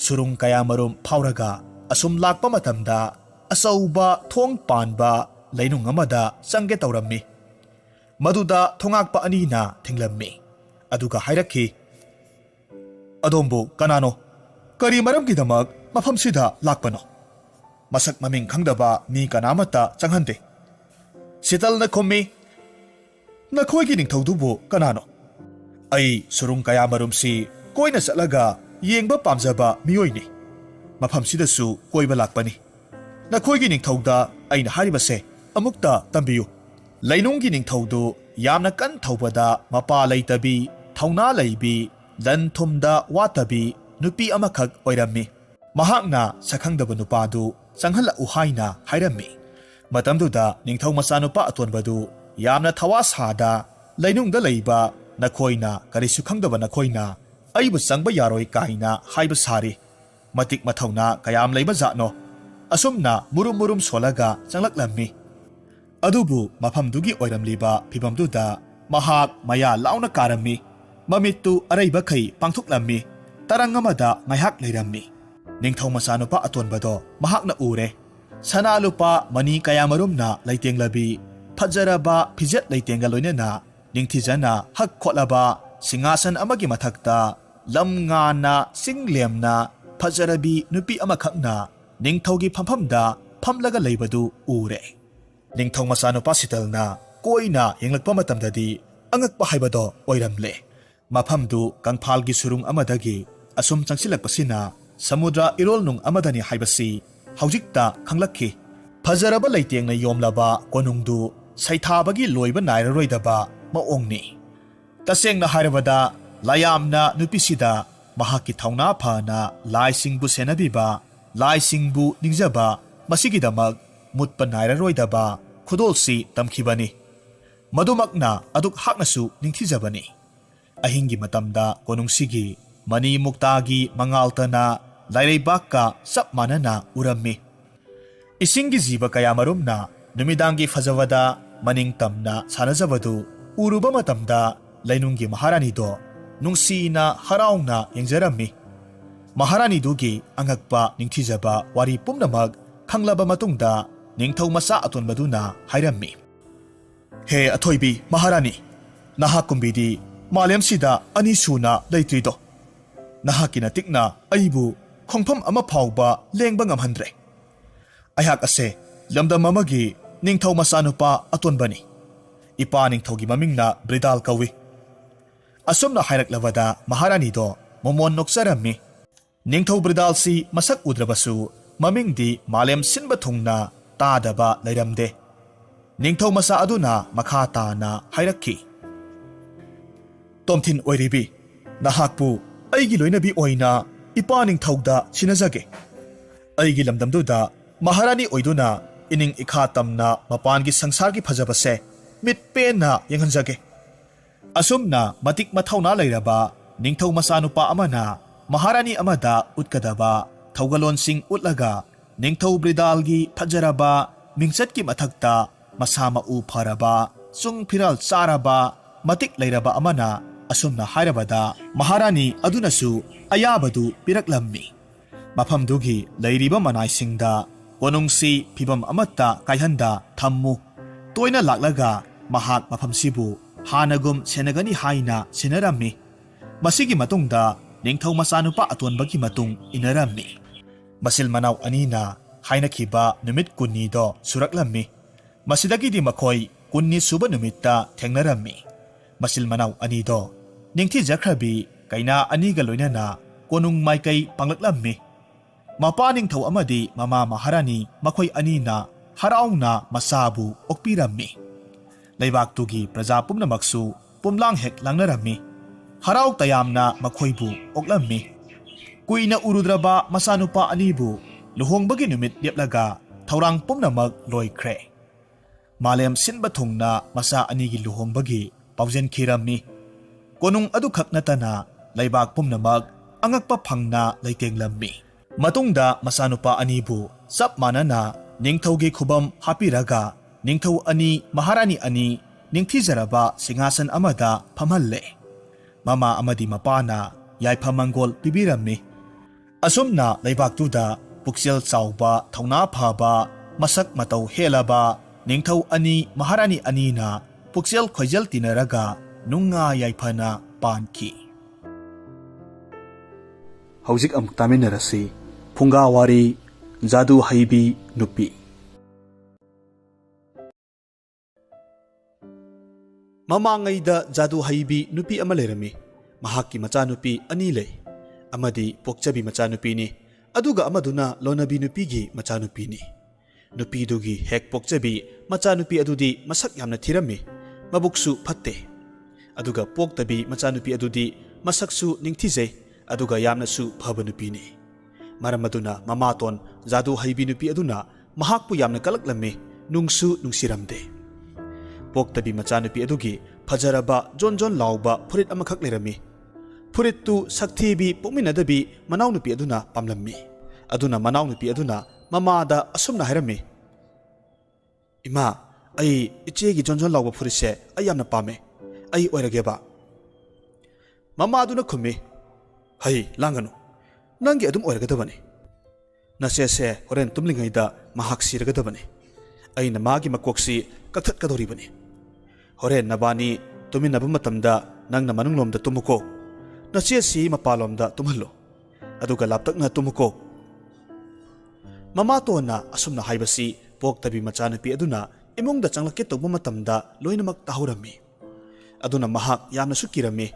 ꯁꯨꯔꯨꯡ ꯀꯌꯥꯃꯔꯨꯝ ꯐꯥꯎꯔꯒ ꯑꯁꯨꯝ ꯂꯥꯛꯄ ꯃꯇꯝꯗ ꯑꯆꯧꯕ ꯊꯣꯡ ꯄꯥꯟꯕ ꯂꯩꯅꯨꯡ ꯑꯃꯗ ꯆꯪꯒꯦ ꯇꯧꯔꯝꯃꯤ꯫ ꯃꯗꯨꯗ ꯊꯣꯉꯥꯛꯄ ꯑꯅꯤꯅ ꯊꯤꯡꯂꯝꯃꯤ ꯑꯗꯨꯒ ꯍꯥꯏꯔꯛꯈꯤ, "ꯑꯗꯣꯝꯕꯨ ꯀꯅꯥꯅꯣ? ꯀꯔꯤ ꯃꯔꯝꯒꯤꯗꯃꯛ ꯃꯐꯝꯁꯤꯗ ꯂꯥꯛꯄꯅꯣ? ꯃꯁꯛ ꯃꯃꯤꯡ ꯈꯪꯗꯕ ꯃꯤ ꯀꯅꯥꯃꯠꯇ ꯆꯪꯍꯟꯗꯦ"꯫ ꯁꯤꯇꯜꯅ ꯈꯨꯝꯃꯤ, "ꯅꯈꯣꯏꯒꯤ ꯅꯤꯡꯊꯧꯗꯨꯕꯨ ꯀꯅꯥꯅꯣ? ꯑꯩ ꯁꯨꯔꯨꯡ ꯀꯌꯥꯃꯔꯨꯝꯁꯤ ꯀꯣꯏꯅ ꯆꯠꯂꯒ ꯌꯦꯡꯕ ꯄꯥꯝꯖꯕ ꯃꯤꯑꯣꯏꯅꯤ꯫ ꯃꯐꯝꯁꯤꯗꯁꯨ ꯀꯣꯏꯕ ꯂꯥꯛꯄꯅꯤ꯫ ꯅꯈꯣꯏꯒꯤ ꯅꯤꯡꯊꯧꯗ ꯑꯩꯅ ꯍꯥꯏꯔꯤꯕꯁꯦ ꯑꯃꯨꯛꯇ ꯇꯝꯕꯤꯌꯨ"꯫ ꯂꯩꯅꯨꯡꯒꯤ ꯅꯤꯡꯊꯧꯗꯨ ꯌꯥꯝꯅ ꯀꯟ ꯊꯧꯕꯗ ꯃꯄꯥ ꯂꯩꯇꯕꯤ, ꯊꯧꯅꯥ ꯂꯩꯕꯤ, ꯂꯟ ꯊꯨꯝꯗ ꯋꯥꯠꯇꯕꯤ ꯅꯨꯄꯤ ꯑꯃꯈꯛ ꯑꯣꯏꯔꯝꯃꯤ꯫ ꯃꯍꯥꯛꯅ ꯁꯛꯈꯪꯗꯕ ꯅꯨꯄꯥꯗꯨ ꯆꯪꯍꯜꯂꯛꯎ ꯍꯥꯏꯅ ꯍꯥꯏꯔꯝꯃꯤ꯫ ꯃꯇꯝꯗꯨꯗ ꯅꯤꯡꯊꯧ ꯃꯆꯥꯅꯨꯄꯥ ꯑꯇꯣꯟꯕꯗꯨ ꯌꯥꯝꯅ ꯊꯋꯥ ꯁꯥꯗ ꯂꯩꯅꯨꯡꯗ ꯂꯩꯕ ꯅꯈꯣꯏꯅ ꯀꯔꯤꯁꯨ ꯈꯪꯗꯕ ꯅꯈꯣꯏꯅ ꯑꯩꯕꯨ ꯆꯪꯕ ꯌꯥꯔꯣꯏ ꯀꯥꯏꯅ ꯍꯥꯏꯕ ꯁꯥꯔꯤ꯫ ꯃꯇꯤꯛ ꯃꯊꯧꯅꯥ ꯀꯌꯥꯝ ꯂꯩꯕ ꯖꯥꯠꯅꯣ? ꯑꯁꯨꯝꯅ ꯃꯨꯔꯨꯝ ꯃꯨꯔꯨꯝ ꯁꯣꯜꯂꯒ ꯆꯪꯂꯛꯂꯝꯃꯤ꯫ ꯑꯗꯨꯕꯨ ꯃꯐꯝꯗꯨꯒꯤ ꯑꯣꯏꯔꯝꯂꯤꯕ ꯐꯤꯚꯝꯗꯨꯗ ꯃꯍꯥꯛ ꯃꯌꯥ ꯂꯥꯎꯅ ꯀꯥꯔꯝꯃꯤ꯫ ꯃꯃꯤꯠꯇꯨ ꯑꯔꯩꯕꯈꯩ ꯄꯥꯡꯊꯣꯛꯂꯝꯃꯤ꯫ ꯇꯔꯪ ꯑꯃꯗ ꯉꯥꯏꯍꯥꯛ ꯂꯩꯔꯝꯃꯤ꯫ ꯅꯤꯡꯊꯧ ꯃꯆꯥꯅꯨꯄꯥ ꯑꯇꯣꯟꯕꯗꯣ ꯃꯍꯥꯛꯅ ꯎꯔꯦ꯫ ꯁꯅꯥ ꯂꯨꯄꯥ ꯃꯅꯤ ꯀꯌꯥꯃꯔꯨꯝꯅ ꯂꯩꯇꯦꯡꯂꯕꯤ, ꯐꯖꯔꯕ ꯐꯤꯖꯦꯠ ꯂꯩꯇꯦꯡꯒ ꯂꯣꯏꯅꯅ ꯅꯤꯡꯊꯤꯖꯅ ꯍꯛ ꯈꯣꯠꯂꯕ ꯁꯤꯡꯍꯥꯁꯟ ꯑꯃꯒꯤ ꯃꯊꯛꯇ ꯂꯝ ꯉꯥꯟꯅ ꯆꯤꯡ ꯂꯦꯝꯅ ꯐꯖꯔꯕꯤ ꯅꯨꯄꯤ ꯑꯃꯈꯛꯅ ꯅꯤꯡꯊꯧꯒꯤ ꯐꯝꯐꯝꯗ ꯐꯝꯂꯒ ꯂꯩꯕꯗꯨ ꯎꯔꯦ꯫ ꯅꯤꯡꯊꯧ ꯃꯆꯥꯅꯨꯄꯥ ꯁꯤꯇꯜꯅ ꯀꯣꯏꯅ ꯌꯦꯡꯂꯛꯄ ꯃꯇꯝꯗꯗꯤ ꯑꯉꯛꯄ ꯍꯥꯏꯕꯗꯣ ꯑꯣꯏꯔꯝꯂꯦ꯫ ꯃꯐꯝꯗꯨ ꯀꯪꯐꯥꯜꯒꯤ ꯁꯨꯔꯨꯡ ꯑꯃꯗꯒꯤ ꯑꯁꯨꯝ ꯆꯪꯁꯤꯜꯂꯛꯄꯁꯤꯅ ꯁꯃꯨꯗ꯭ꯔ ꯏꯔꯣꯜꯅꯨꯡ ꯑꯃꯗꯅꯤ ꯍꯥꯏꯕꯁꯤ ꯍꯧꯖꯤꯛꯇ ꯈꯪꯂꯛꯈꯤ꯫ ꯐꯖꯔꯕ ꯂꯩꯇꯦꯡꯅ ꯌꯣꯝꯂꯕ ꯀꯣꯅꯨꯡꯗꯨ ꯁꯩꯊꯥꯕꯒꯤ ꯂꯣꯏꯕ ꯅꯥꯏꯔꯔꯣꯏꯗꯕ ꯃꯑꯣꯡꯅꯤ꯫ ꯇꯁꯦꯡꯅ ꯍꯥꯏꯔꯕꯗ ꯂꯥꯌꯥꯝꯅ ꯅꯨꯄꯤꯁꯤꯗ ꯃꯍꯥꯛꯀꯤ ꯊꯧꯅꯥ ꯐꯅ ꯂꯥꯏꯁꯤꯡꯕꯨ ꯁꯦꯟꯅꯕꯤꯕ, ꯂꯥꯏꯁꯤꯡꯕꯨ ꯅꯤꯡꯖꯕ, ꯃꯁꯤꯒꯤꯗꯃꯛ ꯃꯨꯠꯄ ꯅꯥꯏꯔꯔꯣꯏꯗꯕ ꯈꯨꯗꯣꯜꯁꯤ ꯇꯝꯈꯤꯕꯅꯤ꯫ ꯃꯗꯨꯃꯛꯅ ꯑꯗꯨꯛ ꯍꯥꯛꯅꯁꯨ ꯅꯤꯡꯊꯤꯖꯕꯅꯤ꯫ ꯑꯍꯤꯡꯒꯤ ꯃꯇꯝꯗ ꯀꯣꯅꯨꯡꯁꯤꯒꯤ ꯃꯅꯤ ꯃꯨꯛꯇꯥꯒꯤ ꯃꯉꯥꯜꯇꯅ ꯂꯥꯏꯔꯩꯕꯥꯛꯀ ꯆꯞ ꯃꯥꯟꯅꯅ ꯎꯔꯝꯃꯤ꯫ ꯏꯁꯤꯡꯒꯤ ꯖꯤꯕ ꯀꯌꯥꯃꯔꯨꯝꯅ ꯅꯨꯃꯤꯗꯥꯡꯒꯤ ꯐꯖꯕꯗ ꯃꯅꯤꯡ ꯇꯝꯅ ꯁꯥꯟꯅꯖꯕꯗꯨ ꯎꯔꯨꯕ ꯃꯇꯝꯗ ꯂꯩꯅꯨꯡꯒꯤ ꯃꯍꯥꯔꯥꯅꯤꯗꯣ ꯅꯨꯡꯁꯤꯅ ꯍꯔꯥꯎꯅ ꯌꯦꯡꯖꯔꯝꯃꯤ꯫ ꯃꯍꯥꯔꯥꯅꯤꯗꯨꯒꯤ ꯑꯉꯛꯄ ꯅꯤꯡꯊꯤꯖꯕ ꯋꯥꯔꯤ ꯄꯨꯝꯅꯃꯛ ꯈꯪꯂꯕ ꯃꯇꯨꯡꯗ ꯅꯤꯡꯊꯧ ꯃꯆꯥ ꯑꯇꯣꯟꯕꯗꯨꯅ ꯍꯥꯏꯔꯝꯃꯤ, "ꯍꯦ ꯑꯊꯣꯏꯕꯤ ꯃꯍꯥꯔꯥꯅꯤ, ꯅꯍꯥꯛ ꯀꯨꯝꯕꯤꯗꯤ ꯃꯥꯂꯦꯝꯁꯤꯗ ꯑꯅꯤ ꯁꯨꯅ ꯂꯩꯇ꯭ꯔꯤꯗꯣ꯫ ꯅꯍꯥꯛꯀꯤ ꯅꯇꯤꯛꯅ ꯑꯩꯕꯨ ꯈꯣꯡꯐꯝ ꯑꯃ ꯐꯥꯎꯕ ꯂꯦꯡꯕ ꯉꯝꯍꯟꯗ꯭ꯔꯦ꯫ ꯑꯩꯍꯥꯛ ꯑꯁꯦ ꯂꯝꯗꯝ ꯑꯃꯒꯤ ꯅꯤꯡꯊꯧ ꯃꯆꯥꯅꯨꯄꯥ ꯑꯇꯣꯟꯕꯅꯤ꯫ ꯏꯄꯥ ꯅꯤꯡꯊꯧꯒꯤ ꯃꯃꯤꯡꯅ ꯕ꯭ꯔꯤꯗꯥꯜ ꯀꯧꯏ"꯫ ꯑꯁꯨꯝꯅ ꯍꯥꯏꯔꯛꯂꯕꯗ ꯃꯍꯥꯔꯥꯅꯤꯗꯣ ꯃꯣꯃꯣꯟ ꯅꯣꯛꯆꯔꯝꯃꯤ꯫ ꯅꯤꯡꯊꯧ ꯕ꯭ꯔꯤꯗꯥꯜꯁꯤ ꯃꯁꯛ ꯎꯗ꯭ꯔꯕꯁꯨ ꯃꯃꯤꯡꯗꯤ ꯃꯥꯂꯦꯝ ꯁꯤꯟꯕ ꯊꯨꯡꯅ ꯇꯥꯗꯕ ꯂꯩꯔꯝꯗꯦ꯫ ꯅꯤꯡꯊꯧ ꯃꯆꯥ ꯑꯗꯨꯅ ꯃꯈꯥ ꯇꯥꯅ ꯍꯥꯏꯔꯛꯈꯤ, "ꯇꯣꯝꯊꯤꯟ ꯑꯣꯏꯔꯤꯕꯤ, ꯅꯍꯥꯛꯄꯨ ꯑꯩꯒꯤ ꯂꯣꯏꯅꯕꯤ ꯑꯣꯏꯅ ꯏꯄꯥ ꯅꯤꯡꯊꯧꯗ ꯁꯤꯟꯅꯖꯒꯦ꯫ ꯑꯩꯒꯤ ꯂꯝꯗꯝꯗꯨꯗ ꯃꯍꯥꯔꯥꯅꯤ ꯑꯣꯏꯗꯨꯅ ꯏꯅꯤꯡ ꯏꯈꯥ ꯇꯝꯅ ꯃꯄꯥꯟꯒꯤ ꯁꯪꯁꯥꯔꯒꯤ ꯐꯖꯕꯁꯦ ꯃꯤꯠ ꯄꯦꯟꯅ ꯌꯦꯡꯍꯟꯖꯒꯦ"꯫ ꯑꯁꯨꯝꯅ ꯃꯇꯤꯛ ꯃꯊꯧꯅꯥ ꯂꯩꯔꯕ ꯅꯤꯡꯊꯧ ꯃꯆꯥꯅꯨꯄꯥ ꯑꯃꯅ ꯃꯍꯥꯔꯥꯅꯤ ꯑꯃꯗ ꯎꯠꯀꯗꯕ ꯊꯧꯒꯜꯂꯣꯟꯁꯤꯡ ꯎꯠꯂꯒ ꯅꯤꯡꯊꯧ ꯕ꯭ꯔꯤꯗꯥꯜꯒꯤ ꯐꯖꯔꯕ ꯃꯤꯡꯆꯠꯀꯤ ꯃꯊꯛꯇ ꯃꯁꯥ ꯃꯎ ꯐꯔꯕ, ꯆꯨꯡ ꯐꯤꯔꯥꯜ ꯆꯥꯔꯕ, ꯃꯇꯤꯛ ꯂꯩꯔꯕ ꯑꯃꯅ ꯑꯁꯨꯝꯅ ꯍꯥꯏꯔꯕꯗ ꯃꯍꯥꯔꯥꯅꯤ ꯑꯗꯨꯅꯁꯨ ꯑꯌꯥꯕꯗꯨ ꯄꯤꯔꯛꯂꯝꯃꯤ꯫ ꯃꯐꯝꯗꯨꯒꯤ ꯂꯩꯔꯤꯕ ꯃꯅꯥꯏꯁꯤꯡꯗ ꯀꯣꯅꯨꯡꯁꯤ ꯐꯤꯚꯝ ꯑꯃꯠꯇ ꯀꯥꯏꯍꯟꯗ ꯊꯝꯃꯨ, ꯇꯣꯏꯅ ꯂꯥꯛꯂꯒ ꯃꯍꯥꯛ ꯃꯐꯝꯁꯤꯕꯨ ꯍꯥꯟꯅꯒꯨꯝ ꯁꯦꯟꯅꯒꯅꯤ ꯍꯥꯏꯅ ꯁꯤꯟꯅꯔꯝꯃꯤ꯫ ꯃꯁꯤꯒꯤ ꯃꯇꯨꯡꯗ ꯅꯤꯡꯊꯧ ꯃꯆꯥꯅꯨꯄꯥ ꯑꯇꯣꯟꯕꯒꯤ ꯃꯇꯨꯡ ꯏꯟꯅꯔꯝꯃꯤ꯫ ꯃꯆꯤꯜ ꯃꯅꯥꯎ ꯑꯅꯤꯅ ꯍꯥꯏꯅꯈꯤꯕ ꯅꯨꯃꯤꯠ 20ꯅꯤꯗꯣ ꯁꯨꯔꯛꯂꯝꯃꯤ꯫ ꯃꯁꯤꯗꯒꯤꯗꯤ ꯃꯈꯣꯏ 20ꯅꯤ ꯁꯨꯕ ꯅꯨꯃꯤꯠꯇ ꯊꯦꯡꯅꯔꯝꯃꯤ꯫ ꯃꯆꯤꯜ ꯃꯅꯥꯎ ꯑꯅꯤꯗꯣ ꯅꯤꯡꯊꯤꯖꯈ꯭ꯔꯕꯤ ꯀꯩꯅꯥ ꯑꯅꯤꯒ ꯂꯣꯏꯅꯅ ꯀꯣꯅꯨꯡ ꯃꯥꯏꯀꯩ ꯄꯥꯡꯂꯛꯂꯝꯃꯤ꯫ ꯃꯄꯥ ꯅꯤꯡꯊꯧ ꯑꯃꯗꯤ ꯃꯃꯥ ꯃꯍꯥꯔꯥꯅꯤ ꯃꯈꯣꯏ ꯑꯅꯤꯅ ꯍꯔꯥꯎꯅ ꯃꯆꯥꯕꯨ ꯑꯣꯛꯄꯤꯔꯝꯃꯤ꯫ ꯂꯩꯕꯥꯛꯇꯨꯒꯤ ꯄ꯭ꯔꯖꯥ ꯄꯨꯝꯅꯃꯛꯁꯨ ꯄꯨꯝꯂꯥꯡ ꯍꯦꯛ ꯂꯥꯡꯅꯔꯝꯃꯤ꯫ ꯍꯔꯥꯎ ꯇꯌꯥꯝꯅ ꯃꯈꯣꯏꯕꯨ ꯑꯣꯛꯂꯝꯃꯤ꯫ ꯀꯨꯏꯅ ꯎꯔꯨꯗ꯭ꯔꯕ ꯃꯆꯥꯅꯨꯄꯥ ꯑꯅꯤꯕꯨ ꯂꯨꯍꯣꯡꯕꯒꯤ ꯅꯨꯃꯤꯠ ꯂꯦꯞꯂꯒ ꯊꯧꯔꯥꯡ ꯄꯨꯝꯅꯃꯛ ꯂꯣꯏꯈ꯭ꯔꯦ꯫ ꯃꯥꯂꯦꯝ ꯁꯤꯟꯕ ꯊꯨꯡꯅ ꯃꯆꯥ ꯑꯅꯤꯒꯤ ꯂꯨꯍꯣꯡꯕꯒꯤ ꯄꯥꯎꯖꯦꯟꯈꯤꯔꯝꯃꯤ꯫ ꯀꯣꯅꯨꯡ ꯑꯗꯨꯈꯛ ꯅꯠꯇꯅ ꯂꯩꯕꯥꯛ ꯄꯨꯝꯅꯃꯛ ꯑꯉꯛꯄ ꯐꯪꯅ ꯂꯩꯇꯦꯡꯂꯝꯃꯤ꯫ ꯃꯇꯨꯡꯗ ꯃꯆꯥꯅꯨꯄꯥ ꯑꯅꯤꯕꯨ ꯆꯞ ꯃꯥꯟꯅꯅ ꯅꯤꯡꯊꯧꯒꯤ ꯈꯨꯕꯝ ꯍꯥꯞꯄꯤꯔꯒ ꯅꯤꯡꯊꯧ ꯑꯅꯤ ꯃꯍꯥꯔꯥꯅꯤ ꯑꯅꯤ ꯅꯤꯡꯊꯤꯖꯔꯕ ꯁꯤꯡꯍꯥꯁꯟ ꯑꯃꯗ ꯐꯝꯍꯜꯂꯦ꯫ ꯃꯃꯥ ꯑꯃꯗꯤ ꯃꯄꯥꯅ ꯌꯥꯏꯐ ꯃꯪꯒꯣꯜ ꯄꯤꯕꯤꯔꯝꯃꯤ꯫ ꯑꯁꯨꯝꯅ ꯂꯩꯕꯥꯛꯇꯨꯗ ꯄꯨꯛꯆꯦꯜ ꯆꯥꯎꯕ, ꯊꯧꯅꯥ ꯐꯕ, masak matau helaba ningthau ani maharani anina puksel khoijal tinaraga nunga yaifana panki. Hauzik amuk taminarasi Phungawari Jadu Haibi Nupi. Mamangayda Jadu Haibi Nupi ama leirami. Mahakki machanupi ani lei. Amadi pokchabi machanupi ni. Aduga amaduna lonabi nupigi machanupi ni. Nupidugi hek pokchabi machanupi adudi masak yamna thirami. Mabuksu phatte. Aduga poktabi machanupi adudi masaksu ningthijai. Aduga yamnasu phaba nupi ni. Maram aduna mamaton Jadu Haibi nupi aduna mahakpu yamna kalaklami nungsu nungsiramde. Poktabi machanupi adugi fajaraba jon lauba furit amakhak lerami. Furit tu sakthebi pokminadabi manaw nupi aduna pamlammi. Aduna manaw nupi aduna mamada asumna hairami. Ima, ay ichegi jon lauba furitse ay yamna pame. Ay oirageba. Mama aduna khummi. Hay langanu. Nangi adum oiragadabani. Nasese horen tumlingayda mahak siragadabani. Ay na magi makoksi kaktat kadoribani. Horen nabani tuminaba matamda nang na manunglomda tumuko. Nasesi mapalomda tumhalo. Aduga laptak na tumuko. Mamato na asum na haibasi poktabi machanupi aduna imongda changlakit tugma matamda loinamak tahurami. Aduna mahak yamna sukirami.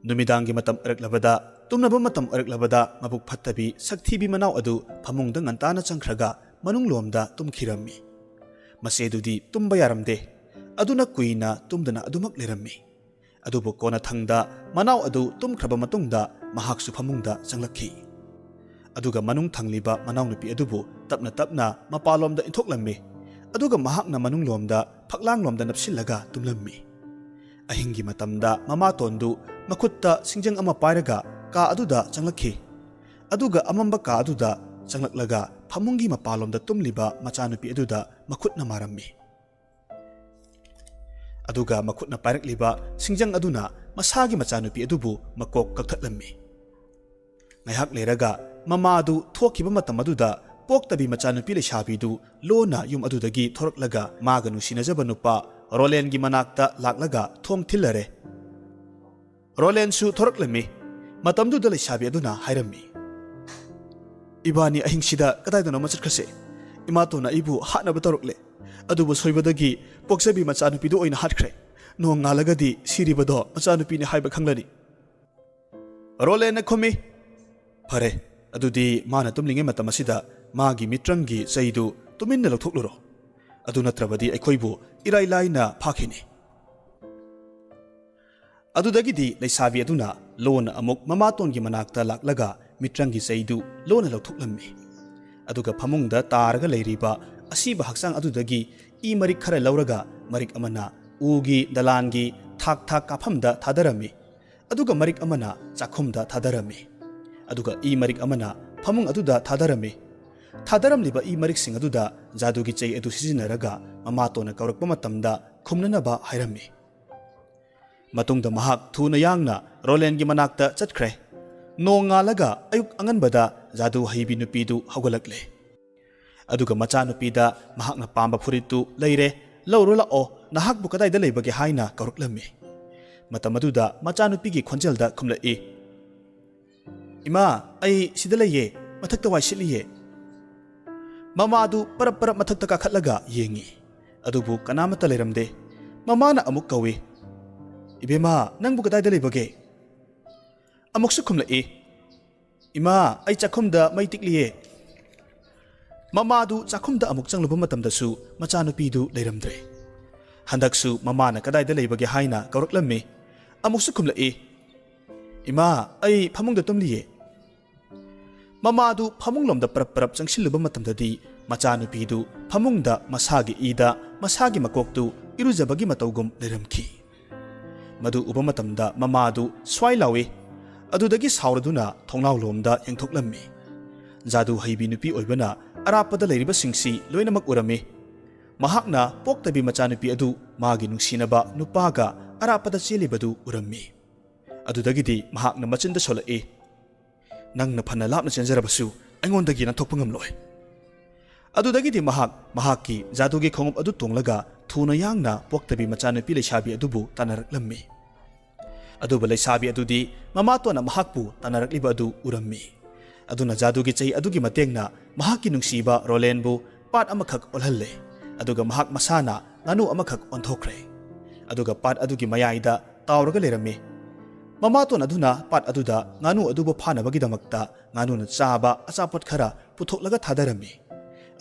Numidangi matam araklabada tumnaba matam araklabada mabuk phattabi saktibi manaw adu phamungda ngantana changkhraga manunglomda tumkhirami. Masedudi tumba yaramde. Aduna kuina tumdana adumak lerami. Adubu kona thangda manaw adu tumkhraba matungda mahaksu phamungda changlakhi. Aduga manung thangliba manaw nupi adubu tapna mapalomda inthoklammi. Aduga mahakna manunglomda phaklanglomda napsillaga tumlammi. Ahingi matamda mamatondu makutta singjang ama pairaga ka aduda changlakhi. Aduga amamba ka aduda changlaklaga phamungi mapalomda tumliba machanupi aduda makhutna marammi. Aduga makhutna pairakliba singjang aduna masagi machanupi adubu makok kakthlatlammi. Ngayhak leraga mamadu thokiba matam aduda poktabi machanupi lesabidu lona yum adudagi thoraklaga maga nungsinajaba nupa Rolen gi manakta laklaga thong thillare. Rolen su thoraklami matamdu da lesabi aduna hairami. Ibani ahingsida kadaidano machatkhase. Imatona ibu hatnaba torokle. Adubu soibadagi poksabi machanupidu oina hatkre. Nong ngalagadi siribado machanupini haiba khanglani. Rolen na khomi. Phare adudi mana tumlinge matamasida magi mitrangi saidu tuminna lothokluro. Adu natrabadi aikhoibu irai laina phakini. Adudagidi leisabi aduna lona amuk mamatongi manakta laklaga mitrangi saidu lona lauthuklammi. Aduga phamungda taraga leiriba asiba haksang adudagi I marik khara lauraga marik amana ugi dalangi thak kaphamda thadarami. Aduga marik amana chakhumda thadarami. Aduga I marik amana phamung aduda thadarami. Thadaramliba I marik sing aduda jadugi chei adu sizinaraga mamatona kaurakpa matamda khumnanaba hairami. Matungda mahak thuna yangna Rolengi manakta chatkhre. Nongalaga ayuk anganbada Jadu Haibi nupidu haugalakle. Aduga machanupida mahakna pamba furitu leire lauro lao nahakbu kadayda leibage haina kauraklammi. Matamaduda machanupigi khonjelda khumlai. Ima ay sida leye mathakta waisiliye. Mamadu parap mathakta kakhatlaga yengi. Adubu kanamata leiramde. Mamana amuk kawi. Ibema nangbu kadayda leibage. Amuksu khumlai. Ima ay chakhumda maitikliye. Mamadu chakhumda amuk changlubam matamdasu machanupidu leiramdre. Handaksu mamana kadayda leibage haina kauraklammi. Amuksu khumlai. Ima ay phamungda tumliye. Mamadu phamunglomda parap changsilluba matamdadi machanupidu phamungda masagi ida masagi makoktu irujabagi matawgum leiramki. Madu uba matamda mamadu swai lawi adudagi sauraduna thonglawlomda yengthoklammi. Jadu Haibi nupi oibana arapada leiriba singsi loinamak urami. Mahakna poktabi machanupi adu magi nungsinaba nupaga arapada chelibadu urami. Adudagidi mahakna machinda solai. Nang na phana lapna chenjarabasu aingon dagi na thokpa ngamloi. ꯑꯗꯨꯗꯒꯤꯗꯤ ꯃꯍꯥꯛꯀꯤ ꯖꯥꯗꯨꯒꯤ ꯈꯣꯡꯎꯞ ꯑꯗꯨ ꯇꯣꯡꯂꯒ ꯊꯨꯅ ꯌꯥꯡꯅ ꯄꯣꯛꯇꯕꯤ ꯃꯆꯥꯅꯨꯄꯤ ꯂꯩꯁꯥꯕꯤ ꯑꯗꯨꯕꯨ ꯇꯥꯟꯅꯔꯛꯂꯝꯃꯤ꯫ ꯑꯗꯨꯕꯨ ꯂꯩꯁꯥꯕꯤ ꯑꯗꯨꯗꯤ ꯃꯃꯥꯇꯣꯟꯅ ꯃꯍꯥꯛꯄꯨ ꯇꯥꯟꯅꯔꯛꯂꯤꯕ ꯑꯗꯨ ꯎꯔꯝꯃꯤ꯫ ꯑꯗꯨꯅ ꯖꯥꯗꯨꯒꯤ ꯆꯩ ꯑꯗꯨꯒꯤ ꯃꯇꯦꯡꯅ ꯃꯍꯥꯛꯀꯤ ꯅꯨꯡꯁꯤꯕ ꯔꯣꯂꯦꯟꯕꯨ ꯄꯥꯠ ꯑꯃꯈꯛ ꯑꯣꯜꯍꯜꯂꯦ꯫ ꯑꯗꯨꯒ ꯃꯍꯥꯛ ꯃꯁꯥꯅ ꯉꯥꯅꯨ ꯑꯃꯈꯛ ꯑꯣꯟꯊꯣꯛꯈ꯭ꯔꯦ꯫ ꯑꯗꯨꯒ ꯄꯥꯠ ꯑꯗꯨꯒꯤ ꯃꯌꯥꯏꯗ ꯇꯥꯎꯔꯒ ꯂꯩꯔꯝꯃꯤ꯫ ꯃꯃꯥꯇꯣꯟ ꯑꯗꯨꯅ ꯄꯥꯠ ꯑꯗꯨꯗ ꯉꯥꯅꯨ ꯑꯗꯨꯕꯨ ꯐꯥꯅꯕꯒꯤꯗꯃꯛꯇ ꯉꯥꯅꯨꯅ ꯆꯥꯕ ꯑꯆꯥꯄꯣꯠ ꯈꯔ ꯄꯨꯊꯣꯛꯂꯒ ꯊꯥꯗꯔꯝꯃꯤ꯫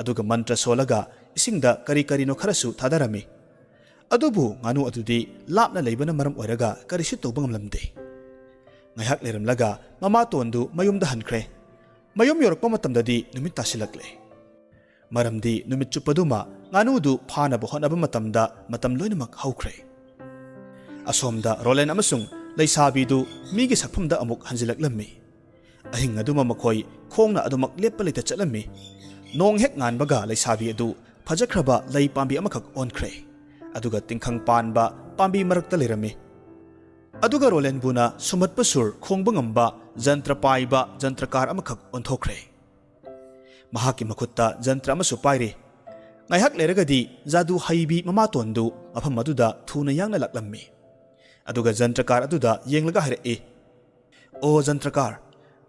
ꯑꯗꯨꯒ ꯃꯟꯇ꯭ꯔ ꯁꯣꯜꯂꯒ ꯏꯁꯤꯡꯗ ꯀꯔꯤ ꯀꯔꯤꯅꯣ ꯈꯔꯁꯨ ꯊꯥꯗꯔꯝꯃꯤ꯫ ꯑꯗꯨꯕꯨ ꯉꯥꯅꯨ ꯑꯗꯨꯗꯤ ꯂꯥꯞꯅ ꯂꯩꯕꯅ ꯃꯔꯝ ꯑꯣꯏꯔꯒ ꯀꯔꯤꯁꯨ ꯇꯧꯕ ꯉꯝꯂꯝꯗꯦ꯫ ꯉꯥꯏꯍꯥꯛ ꯂꯩꯔꯝꯂꯒ ꯃꯃꯥꯇꯣꯟꯗꯨ ꯃꯌꯨꯝꯗ ꯍꯟꯈ꯭ꯔꯦ꯫ ꯃꯌꯨꯝ ꯌꯧꯔꯛꯄ ꯃꯇꯝꯗꯗꯤ ꯅꯨꯃꯤꯠ ꯇꯥꯁꯤꯜꯂꯛꯂꯦ꯫ ꯃꯔꯝꯗꯤ ꯅꯨꯃꯤꯠ ꯆꯨꯞꯄꯗꯨꯃ ꯉꯥꯅꯨꯗꯨ ꯐꯥꯅꯕ ꯍꯣꯠꯅꯕ ꯃꯇꯝꯗ ꯃꯇꯝ ꯂꯣꯏꯅꯃꯛ ꯍꯧꯈ꯭ꯔꯦ꯫ ꯑꯁꯣꯝꯗ ꯔꯣꯂꯦꯟ ꯑꯃꯁꯨꯡ ꯂꯩꯁꯥꯕꯤꯗꯨ ꯃꯤꯒꯤ ꯁꯛꯐꯝꯗ ꯑꯃꯨꯛ ꯍꯟꯖꯤꯜꯂꯛꯂꯝꯃꯤ꯫ ꯑꯍꯤꯡ ꯑꯗꯨꯃ ꯃꯈꯣꯏ ꯈꯣꯡꯅ ꯑꯗꯨꯃꯛ ꯂꯦꯞꯄ ꯂꯩꯇ ꯆꯠꯂꯝꯃꯤ꯫ ꯅꯣꯡ ꯍꯦꯛ ꯉꯥꯟꯕꯒ ꯂꯩꯁꯥꯕꯤ ꯑꯗꯨ ꯐꯖꯈ꯭ꯔꯕ ꯂꯩ ꯄꯥꯝꯕꯤ ꯑꯃꯈꯛ ꯑꯣꯟꯈ꯭ꯔꯦ꯫ ꯑꯗꯨꯒ ꯇꯤꯡꯈꯪ ꯄꯥꯟꯕ ꯄꯥꯝꯕꯤ ꯃꯔꯛꯇ ꯂꯩꯔꯝꯃꯤ꯫ ꯑꯗꯨꯒ ꯔꯣꯂꯦꯟꯕꯨꯅ ꯁꯨꯝꯍꯠꯄ ꯁꯨꯔ ꯈꯣꯡꯕ ꯉꯝꯕ ꯖꯟꯇ꯭ꯔ ꯄꯥꯏꯕ ꯖꯟꯇ꯭ꯔꯀꯥꯔ ꯑꯃꯈꯛ ꯑꯣꯟꯊꯣꯛꯈ꯭ꯔꯦ꯫ ꯃꯍꯥꯛꯀꯤ ꯃꯈꯨꯠꯇ ꯖꯟꯇ꯭ꯔ ꯑꯃꯁꯨ ꯄꯥꯏꯔꯤ꯫ ꯉꯥꯏꯍꯥꯛ ꯂꯩꯔꯒꯗꯤ ꯖꯥꯗꯨ ꯍꯩꯕꯤ ꯃꯃꯥꯇꯣꯟꯗꯨ ꯃꯐꯝ ꯑꯗꯨꯗ ꯊꯨꯅ ꯌꯥꯡꯅ ꯂꯥꯛꯂꯝꯃꯤ꯫ ꯑꯗꯨꯒ ꯖꯟꯇ꯭ꯔꯀꯥꯔ ꯑꯗꯨꯗ ꯌꯦꯡꯂꯒ ꯍꯥꯏꯔꯛꯏ, "ꯑꯣ ꯖꯟꯇ꯭ꯔꯀꯥꯔ,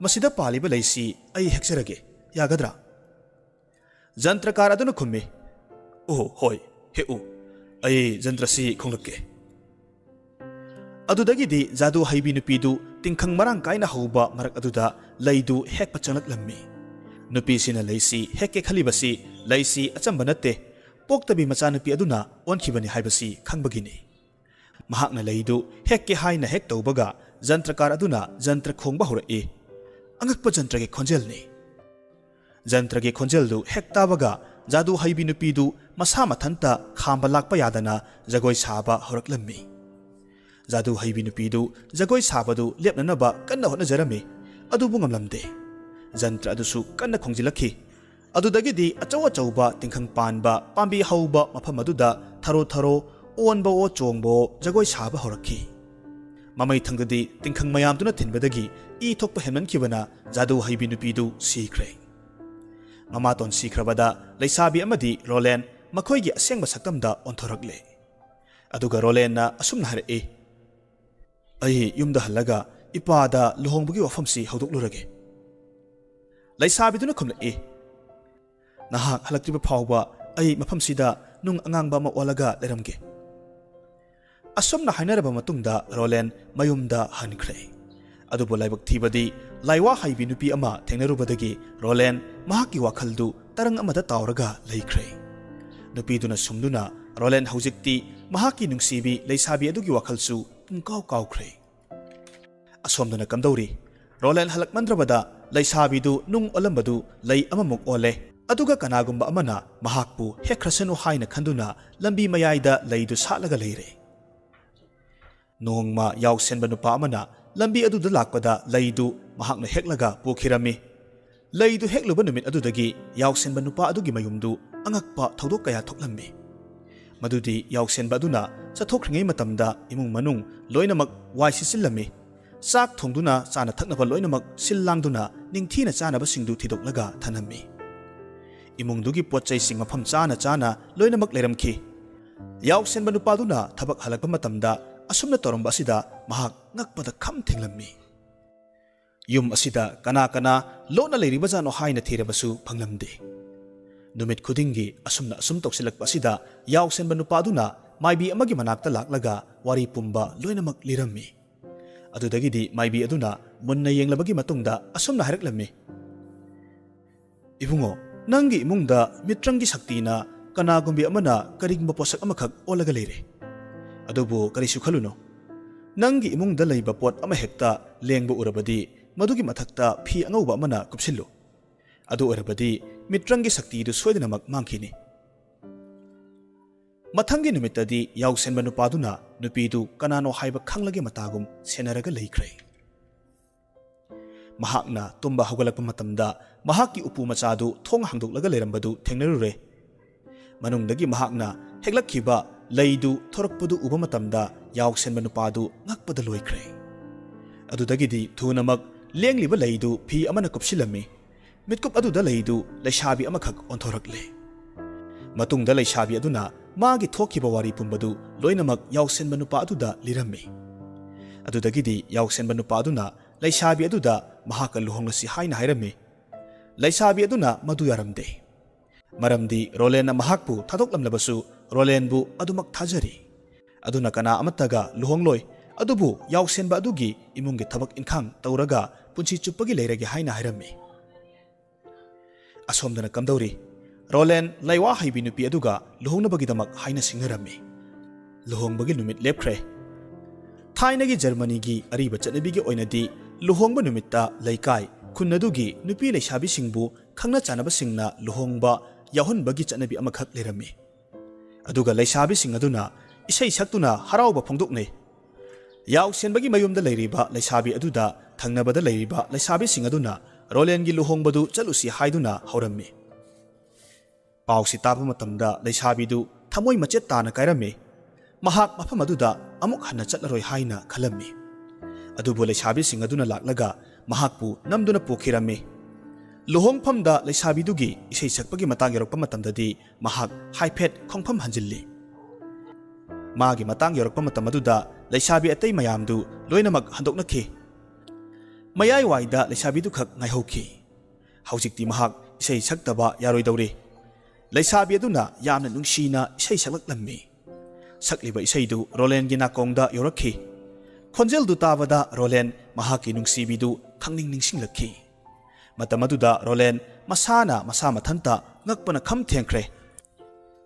ꯃꯁꯤꯗ ꯄꯥꯜꯂꯤꯕ ꯂꯩꯁꯤ ꯑꯩ ꯍꯦꯛꯆꯔꯒꯦ, ꯌꯥꯒꯗ꯭ꯔꯥ?" ꯖꯟꯇ꯭ꯔꯀꯥꯔ ꯑꯗꯨꯅ ꯈꯨꯝꯃꯤ, "ꯑꯣ ꯍꯣꯏ, ꯍꯦꯛꯎ, ꯑꯩ ꯖꯟꯇ꯭ꯔꯁꯤ ꯈꯣꯡꯂꯛꯀꯦ." ꯑꯗꯨꯗꯒꯤꯗꯤ ꯖꯥꯗꯨ ꯍꯩꯕꯤ ꯅꯨꯄꯤꯗꯨ ꯇꯤꯡꯈꯪ ꯃꯔꯥꯡ ꯀꯥꯏꯅ ꯍꯧꯕ ꯃꯔꯛ ꯑꯗꯨꯗ ꯂꯩꯗꯨ ꯍꯦꯛꯄ ꯆꯪꯂꯛꯂꯝꯃꯤ꯫ ꯅꯨꯄꯤꯁꯤꯅ ꯂꯩꯁꯤ ꯍꯦꯛꯀꯦ ꯈꯜꯂꯤꯕꯁꯤ ꯂꯩꯁꯤ ꯑꯆꯝꯕ ꯅꯠꯇꯦ, ꯄꯣꯛꯇꯕꯤ ꯃꯆꯥꯅꯨꯄꯤ ꯑꯗꯨꯅ ꯑꯣꯟꯈꯤꯕꯅꯤ ꯍꯥꯏꯕꯁꯤ ꯈꯪꯕꯒꯤꯅꯤ꯫ ꯃꯍꯥꯛꯅ ꯂꯩꯗꯨ ꯍꯦꯛꯀꯦ ꯍꯥꯏꯅ ꯍꯦꯛ ꯇꯧꯕꯒ ꯖꯟꯇ꯭ꯔꯀꯥꯔ ꯑꯗꯨꯅ ꯖꯟꯇ꯭ꯔ ꯈꯣꯡꯕ ꯍꯧꯔꯛꯏ꯫ ꯑꯉꯛꯄ ꯖꯟꯇ꯭ꯔꯒꯤ ꯈꯣꯟꯖꯦꯜꯅꯤ꯫ ꯖꯟꯇ꯭ꯔꯒꯤ ꯈꯣꯟꯖꯦꯜꯗꯨ ꯍꯦꯛ ꯇꯥꯕꯒ ꯖꯥꯗꯨ ꯍꯩꯕꯤ ꯅꯨꯄꯤꯗꯨ ꯃꯁꯥ ꯃꯊꯟꯇ ꯈꯥꯝꯕ ꯂꯥꯛꯄ ꯌꯥꯗꯅ ꯖꯒꯣꯏ ꯁꯥꯕ ꯍꯧꯔꯛꯂꯝꯃꯤ꯫ ꯖꯥꯗꯨ ꯍꯩꯕꯤ ꯅꯨꯄꯤꯗꯨ ꯖꯒꯣꯏ ꯁꯥꯕꯗꯨ ꯂꯦꯞꯅꯅꯕ ꯀꯟꯅ ꯍꯣꯠꯅꯖꯔꯝꯃꯤ꯫ ꯑꯗꯨꯕꯨ ꯉꯝꯂꯝꯗꯦ꯫ ꯖꯟꯇ꯭ꯔ ꯑꯗꯨꯁꯨ ꯀꯟꯅ ꯈꯣꯡꯖꯤꯜꯂꯛꯈꯤ꯫ ꯑꯗꯨꯗꯒꯤꯗꯤ ꯑꯆꯧ ꯑꯆꯧꯕ ꯇꯤꯡꯈꯪ ꯄꯥꯟꯕ ꯄꯥꯝꯕꯤ ꯍꯧꯕ ꯃꯐꯝ ꯑꯗꯨꯗ ꯊꯔꯣ ꯊꯔꯣ ꯑꯣꯟꯕꯋꯣ ꯆꯣꯡꯕꯋꯣ ꯖꯒꯣꯏ ꯁꯥꯕ ꯍꯧꯔꯛꯈꯤ꯫ ꯃꯃꯩꯊꯪꯗꯗꯤ ꯇꯤꯡꯈꯪ ꯃꯌꯥꯝꯗꯨꯅ ꯊꯤꯟꯕꯗꯒꯤ ꯏ ꯊꯣꯛꯄ ꯍꯦꯟꯃꯟꯈꯤꯕꯅ ꯖꯥꯗꯨ ꯍꯩꯕꯤ ꯅꯨꯄꯤꯗꯨ ꯁꯤꯈ꯭ꯔꯦ꯫ ꯃꯃꯥꯇꯣꯟ ꯁꯤꯈ꯭ꯔꯕꯗ ꯂꯩꯁꯥꯕꯤ ꯑꯃꯗꯤ ꯔꯣꯂꯦꯟ ꯃꯈꯣꯏꯒꯤ ꯑꯁꯦꯡꯕ ꯁꯛꯇꯝꯗ ꯑꯣꯟꯊꯣꯔꯛꯂꯦ꯫ ꯑꯗꯨꯒ ꯔꯣꯂꯦꯟꯅ ꯑꯁꯨꯝꯅ ꯍꯥꯏꯔꯛꯏ, "ꯑꯩ ꯌꯨꯝꯗ ꯍꯜꯂꯒ ꯏꯄꯥꯗ ꯂꯨꯍꯣꯡꯕꯒꯤ ꯋꯥꯐꯝꯁꯤ ꯍꯧꯗꯣꯛꯂꯨꯔꯒꯦ." ꯂꯩꯁꯥꯕꯤꯗꯨꯅ ꯈꯨꯝꯂꯛꯏ, "ꯅꯍꯥꯛ ꯍꯜꯂꯛꯇ꯭ꯔꯤꯕ ꯐꯥꯎꯕ ꯑꯩ ꯃꯐꯝꯁꯤꯗ ꯅꯨꯡ ꯑꯉꯥꯡꯕ ꯑꯃ ꯑꯣꯜꯂꯒ ꯂꯩꯔꯝꯒꯦ." ꯑꯁꯨꯝꯅ ꯍꯥꯏꯅꯔꯕ ꯃꯇꯨꯡꯗ ꯔꯣꯂꯦꯟ ꯃꯌꯨꯝꯗ ꯍꯟꯈ꯭ꯔꯦ꯫ ꯑꯗꯨꯕꯨ ꯂꯥꯏꯕꯛ ꯊꯤꯕꯗꯤ ꯂꯥꯏꯋꯥ ꯍꯩꯕꯤ ꯅꯨꯄꯤ ꯑꯃ ꯊꯦꯡꯅꯔꯨꯕꯗꯒꯤ ꯔꯣꯂꯦꯟ ꯃꯍꯥꯛꯀꯤ ꯋꯥꯈꯜꯗꯨ ꯇꯔꯪ ꯑꯃꯗ ꯇꯥꯎꯔꯒ ꯂꯩꯈ꯭ꯔꯦ꯫ ꯅꯨꯄꯤꯗꯨꯅ ꯁꯨꯝꯗꯨꯅ ꯔꯣꯂꯦꯟ ꯍꯧꯖꯤꯛꯇꯤ ꯃꯍꯥꯛꯀꯤ ꯅꯨꯡꯁꯤꯕꯤ ꯂꯩꯁꯥꯕꯤ ꯑꯗꯨꯒꯤ ꯋꯥꯈꯜꯁꯨ ꯄꯨꯡꯀꯥꯎ ꯀꯥꯎꯈ꯭ꯔꯦ꯫ ꯑꯁꯣꯝꯗꯅ ꯀꯝꯗꯧꯔꯤ? ꯔꯣꯂꯦꯟ ꯍꯜꯂꯛꯃꯟꯗ꯭ꯔꯕꯗ ꯂꯩꯁꯥꯕꯤꯗꯨ ꯅꯨꯡ ꯑꯣꯜꯂꯝꯕꯗꯨ ꯂꯩ ꯑꯃꯃꯨꯛ ꯑꯣꯜꯂꯦ꯫ ꯑꯗꯨꯒ ꯀꯅꯥꯒꯨꯝꯕ ꯑꯃꯅ ꯃꯍꯥꯛꯄꯨ ꯍꯦꯛꯈ꯭ꯔꯁꯅꯨ ꯍꯥꯏꯅ ꯈꯟꯗꯨꯅ ꯂꯝꯕꯤ ꯃꯌꯥꯏꯗ ꯂꯩꯗꯨ ꯁꯥꯠꯂꯒ ꯂꯩꯔꯦ꯫ ꯅꯣꯡꯃ ꯌꯥꯎꯁꯦꯟꯕ ꯅꯨꯄꯥ ꯑꯃꯅ ꯂꯝꯕꯤ ꯑꯗꯨꯗ ꯂꯥꯛꯄꯗ ꯂꯩꯗꯨ ꯃꯍꯥꯛꯅ ꯍꯦꯛꯂꯒ ꯄꯨꯈꯤꯔꯝꯃꯤ꯫ ꯂꯩꯗꯨ ꯍꯦꯛꯂꯨꯕ ꯅꯨꯃꯤꯠ ꯑꯗꯨꯗꯒꯤ ꯌꯥꯎꯁꯦꯟꯕ ꯅꯨꯄꯥ ꯑꯗꯨꯒꯤ ꯃꯌꯨꯝꯗꯨ ꯑꯉꯛꯄ ꯊꯧꯗꯣꯛ ꯀꯌꯥ ꯊꯣꯛꯂꯝꯃꯤ꯫ ꯃꯗꯨꯗꯤ ꯌꯥꯎꯁꯦꯟꯕ ꯑꯗꯨꯅ ꯆꯠꯊꯣꯛꯈ꯭ꯔꯤꯉꯩ ꯃꯇꯝꯗ ꯏꯃꯨꯡ ꯃꯅꯨꯡ ꯂꯣꯏꯅꯃꯛ ꯋꯥꯏ ꯁꯤꯠꯆꯤꯜꯂꯝꯃꯤ꯫ ꯆꯥꯛ ꯊꯣꯡꯗꯨꯅ ꯆꯥꯅ ꯊꯛꯅꯕ ꯂꯣꯏꯅꯃꯛ ꯁꯤꯜ ಲಾಂದುꯅ ꯅꯤꯡꯊꯤꯅ ꯆꯥꯅꯕꯁꯤꯡꯗꯨ ꯊꯤꯗꯣꯛꯂꯒ ꯊꯅꯝꯃꯤ꯫ ꯏꯃꯨꯡꯗꯨꯒꯤ ꯄꯣꯠꯆꯩꯁꯤꯡ ꯃꯐꯝ ꯆꯥꯅ ꯆꯥꯅ ꯂꯣꯏꯅꯃꯛ ꯂꯩꯔꯝꯈꯤ꯫ ꯌꯥꯎꯁꯦꯟꯕ ꯅꯨꯄꯥꯗꯨꯅ ꯊꯕꯛ ꯍꯜꯂꯛꯄ ꯃꯇꯝꯗ ꯑꯁꯨꯝꯅ ꯇꯧꯔꯝꯕ ꯑꯁꯤꯗ ꯃꯍꯥꯛ ꯉꯛꯄꯗ ꯈꯝ ꯊꯦꯡꯂꯝꯃꯤ꯫ ꯌꯨꯝ ꯑꯁꯤꯗ ꯀꯅꯥ ꯀꯅꯥ ꯂꯣꯠꯅ ꯂꯩꯔꯤꯕꯖꯥꯠꯅꯣ ꯍꯥꯏꯅ ꯊꯤꯔꯕꯁꯨ ꯐꯪꯂꯝꯗꯦ꯫ ꯅꯨꯃꯤꯠ ꯈꯨꯗꯤꯡꯒꯤ ꯑꯁꯨꯝ ꯇꯧꯁꯤꯜꯂꯛꯄ ꯑꯁꯤꯗ ꯌꯥꯎꯁꯦꯟꯕ ꯅꯨꯄꯥꯗꯨꯅ ꯃꯥꯏꯕꯤ ꯑꯃꯒꯤ ꯃꯅꯥꯛꯇ ꯂꯥꯛꯂꯒ ꯋꯥꯔꯤ ꯄꯨꯝꯕ ꯂꯣꯏꯅꯃꯛ ꯂꯤꯔꯝꯃꯤ꯫ ꯑꯗꯨꯗꯒꯤꯗꯤ ꯃꯥꯏꯕꯤ ꯑꯗꯨꯅ ꯃꯨꯟꯅ ꯌꯦꯡꯂꯕꯒꯤ ꯃꯇꯨꯡꯗ ꯑꯁꯨꯝꯅ ꯍꯥꯏꯔꯛꯂꯝꯃꯤ, "ꯏꯕꯨꯡꯉꯣ, ꯅꯪꯒꯤ ꯏꯃꯨꯡꯗ ꯃꯤꯇ꯭ꯔꯪꯒꯤ ꯁꯛꯇꯤꯅ ꯀꯅꯥꯒꯨꯝꯕꯤ ꯑꯃꯅ ꯀꯔꯤꯒꯨꯝꯕ ꯄꯣꯠꯁꯛ ꯑꯃꯈꯛ ꯑꯣꯜꯂꯒ ꯂꯩꯔꯦ꯫ ꯑꯗꯨꯕꯨ ꯀꯔꯤꯁꯨ ꯈꯜꯂꯨꯅꯨ꯫ ꯅꯪꯒꯤ ꯏꯃꯨꯡꯗ ꯂꯩꯕ ꯄꯣꯠ ꯑꯃꯍꯦꯛꯇ ꯂꯦꯡꯕ ꯎꯔꯕꯗꯤ ꯃꯗꯨꯒꯤ ꯃꯊꯛꯇ ꯐꯤ ꯑꯉꯧꯕ ꯑꯃꯅ ꯀꯨꯞꯁꯤꯜꯂꯨ꯫ ꯑꯗꯨ ꯑꯣꯏꯔꯕꯗꯤ ꯃꯤꯇ꯭ꯔꯪꯒꯤ ꯁꯛꯇꯤꯗꯨ ꯁꯣꯏꯗꯅꯃꯛ ꯃꯥꯡꯈꯤꯅꯤ." ꯃꯊꯪꯒꯤ ꯅꯨꯃꯤꯠꯇꯗꯤ ꯌꯥꯎꯁꯦꯟꯕ ꯅꯨꯄꯥꯗꯨꯅ ꯅꯨꯄꯤꯗꯨ ꯀꯅꯥꯅꯣ ꯍꯥꯏꯕ ꯈꯪꯂꯒꯦ ꯃꯇꯥꯒꯨꯝ ꯁꯦꯟꯅꯔꯒ ꯂꯩꯈ꯭ꯔꯦ꯫ ꯃꯍꯥꯛꯅ ꯇꯨꯝꯕ ꯍꯧꯒꯠꯂꯛꯄ ꯃꯇꯝꯗ ꯃꯍꯥꯛꯀꯤ ꯎꯄꯨ ꯃꯆꯥꯗꯨ ꯊꯣꯡ ꯍꯥꯡꯗꯣꯛꯂꯒ ꯂꯩꯔꯝꯕꯗꯨ ꯊꯦꯡꯅꯔꯨꯔꯦ꯫ ꯃꯅꯨꯡꯗꯒꯤ ꯃꯍꯥꯛꯅ ꯍꯦꯛꯂꯛꯈꯤꯕ ꯂꯩꯗꯨ ꯊꯣꯔꯛꯄꯗꯨ ꯎꯕ ꯃꯇꯝꯗ ꯌꯥꯎꯁꯦꯟꯕ ꯅꯨꯄꯥꯗꯨ ꯉꯛꯄꯗ ꯂꯣꯏꯈ꯭ꯔꯦ꯫ ꯑꯗꯨꯗꯒꯤꯗꯤ ꯊꯨꯅꯃꯛ ꯂꯦꯡꯂꯤꯕ ꯂꯩꯗꯨ ꯐꯤ ꯑꯃꯅ ꯀꯨꯞꯁꯤꯜꯂꯝꯃꯤ꯫ ꯃꯤꯠꯀꯨꯞ ꯑꯗꯨꯗ ꯂꯩꯗꯨ ꯂꯩꯁꯥꯕꯤ ꯑꯃꯈꯛ ꯑꯣꯟꯊꯣꯔꯛꯂꯦ꯫ ꯃꯇꯨꯡꯗ ꯂꯩꯁꯥꯕꯤ ꯑꯗꯨꯅ ꯃꯥꯒꯤ ꯊꯣꯛꯈꯤꯕ ꯋꯥꯔꯤ ꯄꯨꯝꯕꯗꯨ ꯂꯣꯏꯅꯃꯛ ꯌꯥꯎꯁꯦꯟꯕ ꯅꯨꯄꯥ ꯑꯗꯨꯗ ꯂꯤꯔꯝꯃꯤ꯫ ꯑꯗꯨꯗꯒꯤꯗꯤ ꯌꯥꯎꯁꯦꯟꯕ ꯅꯨꯄꯥ ꯑꯗꯨꯅ ꯂꯩꯁꯥꯕꯤ ꯑꯗꯨꯗ ꯃꯍꯥꯛꯀ ꯂꯨꯍꯣꯡꯂꯁꯤ ꯍꯥꯏꯅ ꯍꯥꯏꯔꯝꯃꯤ꯫ ꯂꯩꯁꯥꯕꯤ ꯑꯗꯨꯅ ꯃꯗꯨ ꯌꯥꯔꯝꯗꯦ꯫ ꯃꯔꯝꯗꯤ ꯔꯣꯂꯦꯟꯅ ꯃꯍꯥꯛꯄꯨ ꯊꯥꯗꯣꯛꯂꯝꯂꯕꯁꯨ ꯔꯣꯂꯦꯟꯕꯨ ꯑꯗꯨꯃꯛ ꯊꯥꯖꯔꯤ꯫ ꯑꯗꯨꯅ ꯀꯅꯥ ꯑꯃꯠꯇꯒ ꯂꯨꯍꯣꯡꯂꯣꯏ, ꯑꯗꯨꯕꯨ ꯌꯥꯎꯁꯦꯟꯕ ꯑꯗꯨꯒꯤ ꯏꯃꯨꯡꯒꯤ ꯊꯕꯛ ꯏꯟꯈꯥꯡ ꯇꯧꯔꯒ ꯄꯨꯟꯁꯤ ꯆꯨꯞꯄꯒꯤ ꯂꯩꯔꯒꯦ ꯍꯥꯏꯅ ꯍꯥꯏꯔꯝꯃꯤ꯫ ꯑꯁꯣꯝꯗꯅ ꯀꯝꯗꯧꯔꯤ? ꯔꯣꯂꯦꯟ ꯂꯩꯋꯥ ꯍꯩꯕꯤ ꯅꯨꯄꯤ ꯑꯗꯨꯒ ꯂꯨꯍꯣꯡꯅꯕꯒꯤꯗꯃꯛ ꯍꯥꯏꯅ ꯁꯤꯡꯅꯔꯝꯃꯤ꯫ ꯂꯨꯍꯣꯡꯕꯒꯤ ꯅꯨꯃꯤꯠ ꯂꯦꯞꯈ꯭ꯔꯦ꯫ ꯊꯥꯏꯅꯒꯤ ꯖꯔꯃꯅꯤꯒꯤ ꯑꯔꯤꯕ ꯆꯠꯅꯕꯤꯒꯤ ꯑꯣꯏꯅꯗꯤ ꯂꯨꯍꯣꯡꯕ ꯅꯨꯃꯤꯠꯇ ꯂꯩꯀꯥꯏ ꯈꯨꯟ ꯑꯗꯨꯒꯤ ꯅꯨꯄꯤ ꯂꯩꯁꯥꯕꯤꯁꯤꯡꯕꯨ ꯈꯪꯅ ꯆꯥꯟꯅꯕꯁꯤꯡꯅ ꯂꯨꯍꯣꯡꯕ ꯌꯥꯎꯍꯟꯕꯒꯤ ꯆꯠꯅꯕꯤ ꯑꯃꯈꯛ ꯂꯩꯔꯝꯃꯤ꯫ ꯑꯗꯨꯒ ꯂꯩꯁꯥꯕꯤꯁꯤꯡ ꯑꯗꯨꯅ ꯏꯁꯩ ꯁꯛꯇꯨꯅ ꯍꯔꯥꯎꯕ ꯐꯣꯡꯗꯣꯛꯅꯩ꯫ ꯌꯥꯎꯁꯦꯟꯕꯒꯤ ꯃꯌꯨꯝꯗ ꯂꯩꯔꯤꯕ ꯂꯩꯁꯥꯕꯤ ꯑꯗꯨꯗ ꯊꯪꯅꯕꯗ ꯂꯩꯔꯤꯕ ꯂꯩꯁꯥꯕꯤꯁꯤꯡ ꯑꯗꯨꯅ ꯔꯣꯂꯦꯟꯒꯤ ꯂꯨꯍꯣꯡꯕꯗꯨ ꯆꯠꯂꯨꯁꯤ ꯍꯥꯏꯗꯨꯅ ꯍꯧꯔꯝꯃꯤ꯫ ꯄꯥꯎꯁꯤ ꯇꯥꯕ ꯃꯇꯝꯗ ꯂꯩꯁꯥꯕꯤꯗꯨ ꯊꯃꯣꯏ ꯃꯆꯦꯠ ꯇꯥꯅ ꯀꯥꯏꯔꯝꯃꯤ꯫ ꯃꯍꯥꯛ ꯃꯐꯝ ꯑꯗꯨꯗ ꯑꯃꯨꯛ ꯍꯟꯅ ꯆꯠꯂꯔꯣꯏ ꯍꯥꯏꯅ ꯈꯜꯂꯝꯃꯤ꯫ ꯑꯗꯨꯕꯨ ꯂꯩꯁꯥꯕꯤꯁꯤꯡ ꯑꯗꯨꯅ ꯂꯥꯛꯂꯒ ꯃꯍꯥꯛꯄꯨ ꯅꯝꯗꯨꯅ ꯄꯨꯈꯤꯔꯝꯃꯤ꯫ ꯂꯨꯍꯣꯡꯐꯝꯗ ꯂꯩꯁꯥꯕꯤꯗꯨꯒꯤ ꯏꯁꯩ ꯁꯛꯄꯒꯤ ꯃꯇꯥꯡ ꯌꯧꯔꯛꯄ ꯃꯇꯝꯗꯗꯤ ꯃꯍꯥꯛ ꯍꯥꯏꯐꯦꯠ ꯈꯣꯡꯐꯝ ꯍꯟꯖꯤꯜꯂꯤ꯫ ꯃꯥꯒꯤ ꯃꯇꯥꯡ ꯌꯧꯔꯛꯄ ꯃꯇꯝ ꯑꯗꯨꯗ ꯂꯩꯁꯥꯕꯤ ꯑꯇꯩ ꯃꯌꯥꯝꯗꯨ ꯂꯣꯏꯅꯃꯛ ꯍꯟꯗꯣꯛꯅꯈꯤ꯫ ꯃꯌꯥꯏꯋꯥꯏꯗ ꯂꯩꯁꯥꯕꯤꯗꯨꯈꯛ ꯉꯥꯏꯍꯧꯈꯤ꯫ ꯍꯧꯖꯤꯛꯇꯤ ꯃꯍꯥꯛ ꯏꯁꯩ ꯁꯛꯇꯕ ꯌꯥꯔꯣꯏꯗꯧꯔꯤ꯫ ꯂꯩꯁꯥꯕꯤ ꯑꯗꯨꯅ ꯌꯥꯝꯅ ꯅꯨꯡꯁꯤꯅ ꯏꯁꯩ ꯁꯛꯂꯛꯂꯝꯃꯤ꯫ ꯁꯛꯂꯤꯕ ꯏꯁꯩꯗꯨ ꯔꯣꯂꯦꯟꯒꯤ ꯅꯥꯀꯣꯡꯗ ꯌꯧꯔꯛꯈꯤ꯫ ꯈꯣꯟꯖꯦꯜꯗꯨ ꯇꯥꯕꯗ ꯔꯣꯂꯦꯟ ꯃꯍꯥꯛꯀꯤ ꯅꯨꯡꯁꯤꯕꯤꯗꯨ ꯈꯪꯅꯤꯡ ꯅꯤꯡꯁꯤꯡꯂꯛꯈꯤ꯫ ꯃꯇꯝ ꯑꯗꯨꯗ ꯔꯣꯂꯦꯟ ꯃꯁꯥꯅ ꯃꯁꯥ ꯃꯊꯟꯇ ꯉꯛꯄꯅ ꯈꯝ ꯊꯦꯡꯈ꯭ꯔꯦ꯫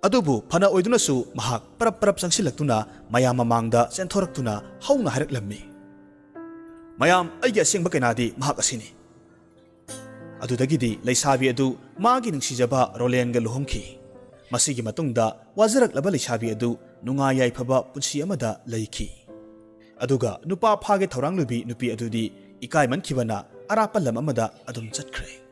ꯑꯗꯨꯕꯨ ꯐꯅ ꯑꯣꯏꯗꯨꯅꯁꯨ ꯃꯍꯥꯛ ꯄꯔꯞ ꯄꯔꯞ ꯆꯪꯁꯤꯜꯂꯛꯇꯨꯅ ꯃꯌꯥꯝ ꯃꯃꯥꯡꯗ ꯆꯦꯟꯊꯣꯔꯛꯇꯨꯅ ꯍꯧꯅ ꯍꯥꯏꯔꯛꯂꯝꯃꯤ꯫ ꯃꯌꯥꯝ, ꯑꯩꯒꯤ ꯑꯁꯦꯡꯕ ꯀꯩꯅꯥꯗꯤ ꯃꯍꯥꯛ ꯑꯁꯤꯅꯤ꯫ ꯑꯗꯨꯗꯒꯤꯗꯤ ꯂꯩꯁꯥꯕꯤ ꯑꯗꯨ ꯃꯥꯒꯤ ꯅꯨꯡꯁꯤꯖꯕ ꯔꯣꯂꯦꯟꯒ ꯂꯨꯍꯣꯡꯈꯤ꯫ ꯃꯁꯤꯒꯤ ꯃꯇꯨꯡꯗ ꯋꯥꯖꯔꯛꯂꯕ ꯂꯩꯁꯥꯕꯤ ꯑꯗꯨ ꯅꯨꯡꯉꯥꯏ ꯌꯥꯏꯐꯕ ꯄꯨꯟꯁꯤ ꯑꯃꯗ ꯂꯩꯈꯤ꯫ ꯑꯗꯨꯒ ꯅꯨꯄꯥ ꯐꯥꯒꯦ ꯊꯧꯔꯥꯡ ꯂꯨꯕꯤ ꯅꯨꯄꯤ ꯑꯗꯨꯗꯤ ꯏꯀꯥꯏꯃꯟꯈꯤꯕꯅ ꯑꯔꯥꯞꯄ ꯂꯝ ꯑꯃꯗ ꯑꯗꯨꯝ ꯆꯠꯈ꯭ꯔꯦ꯫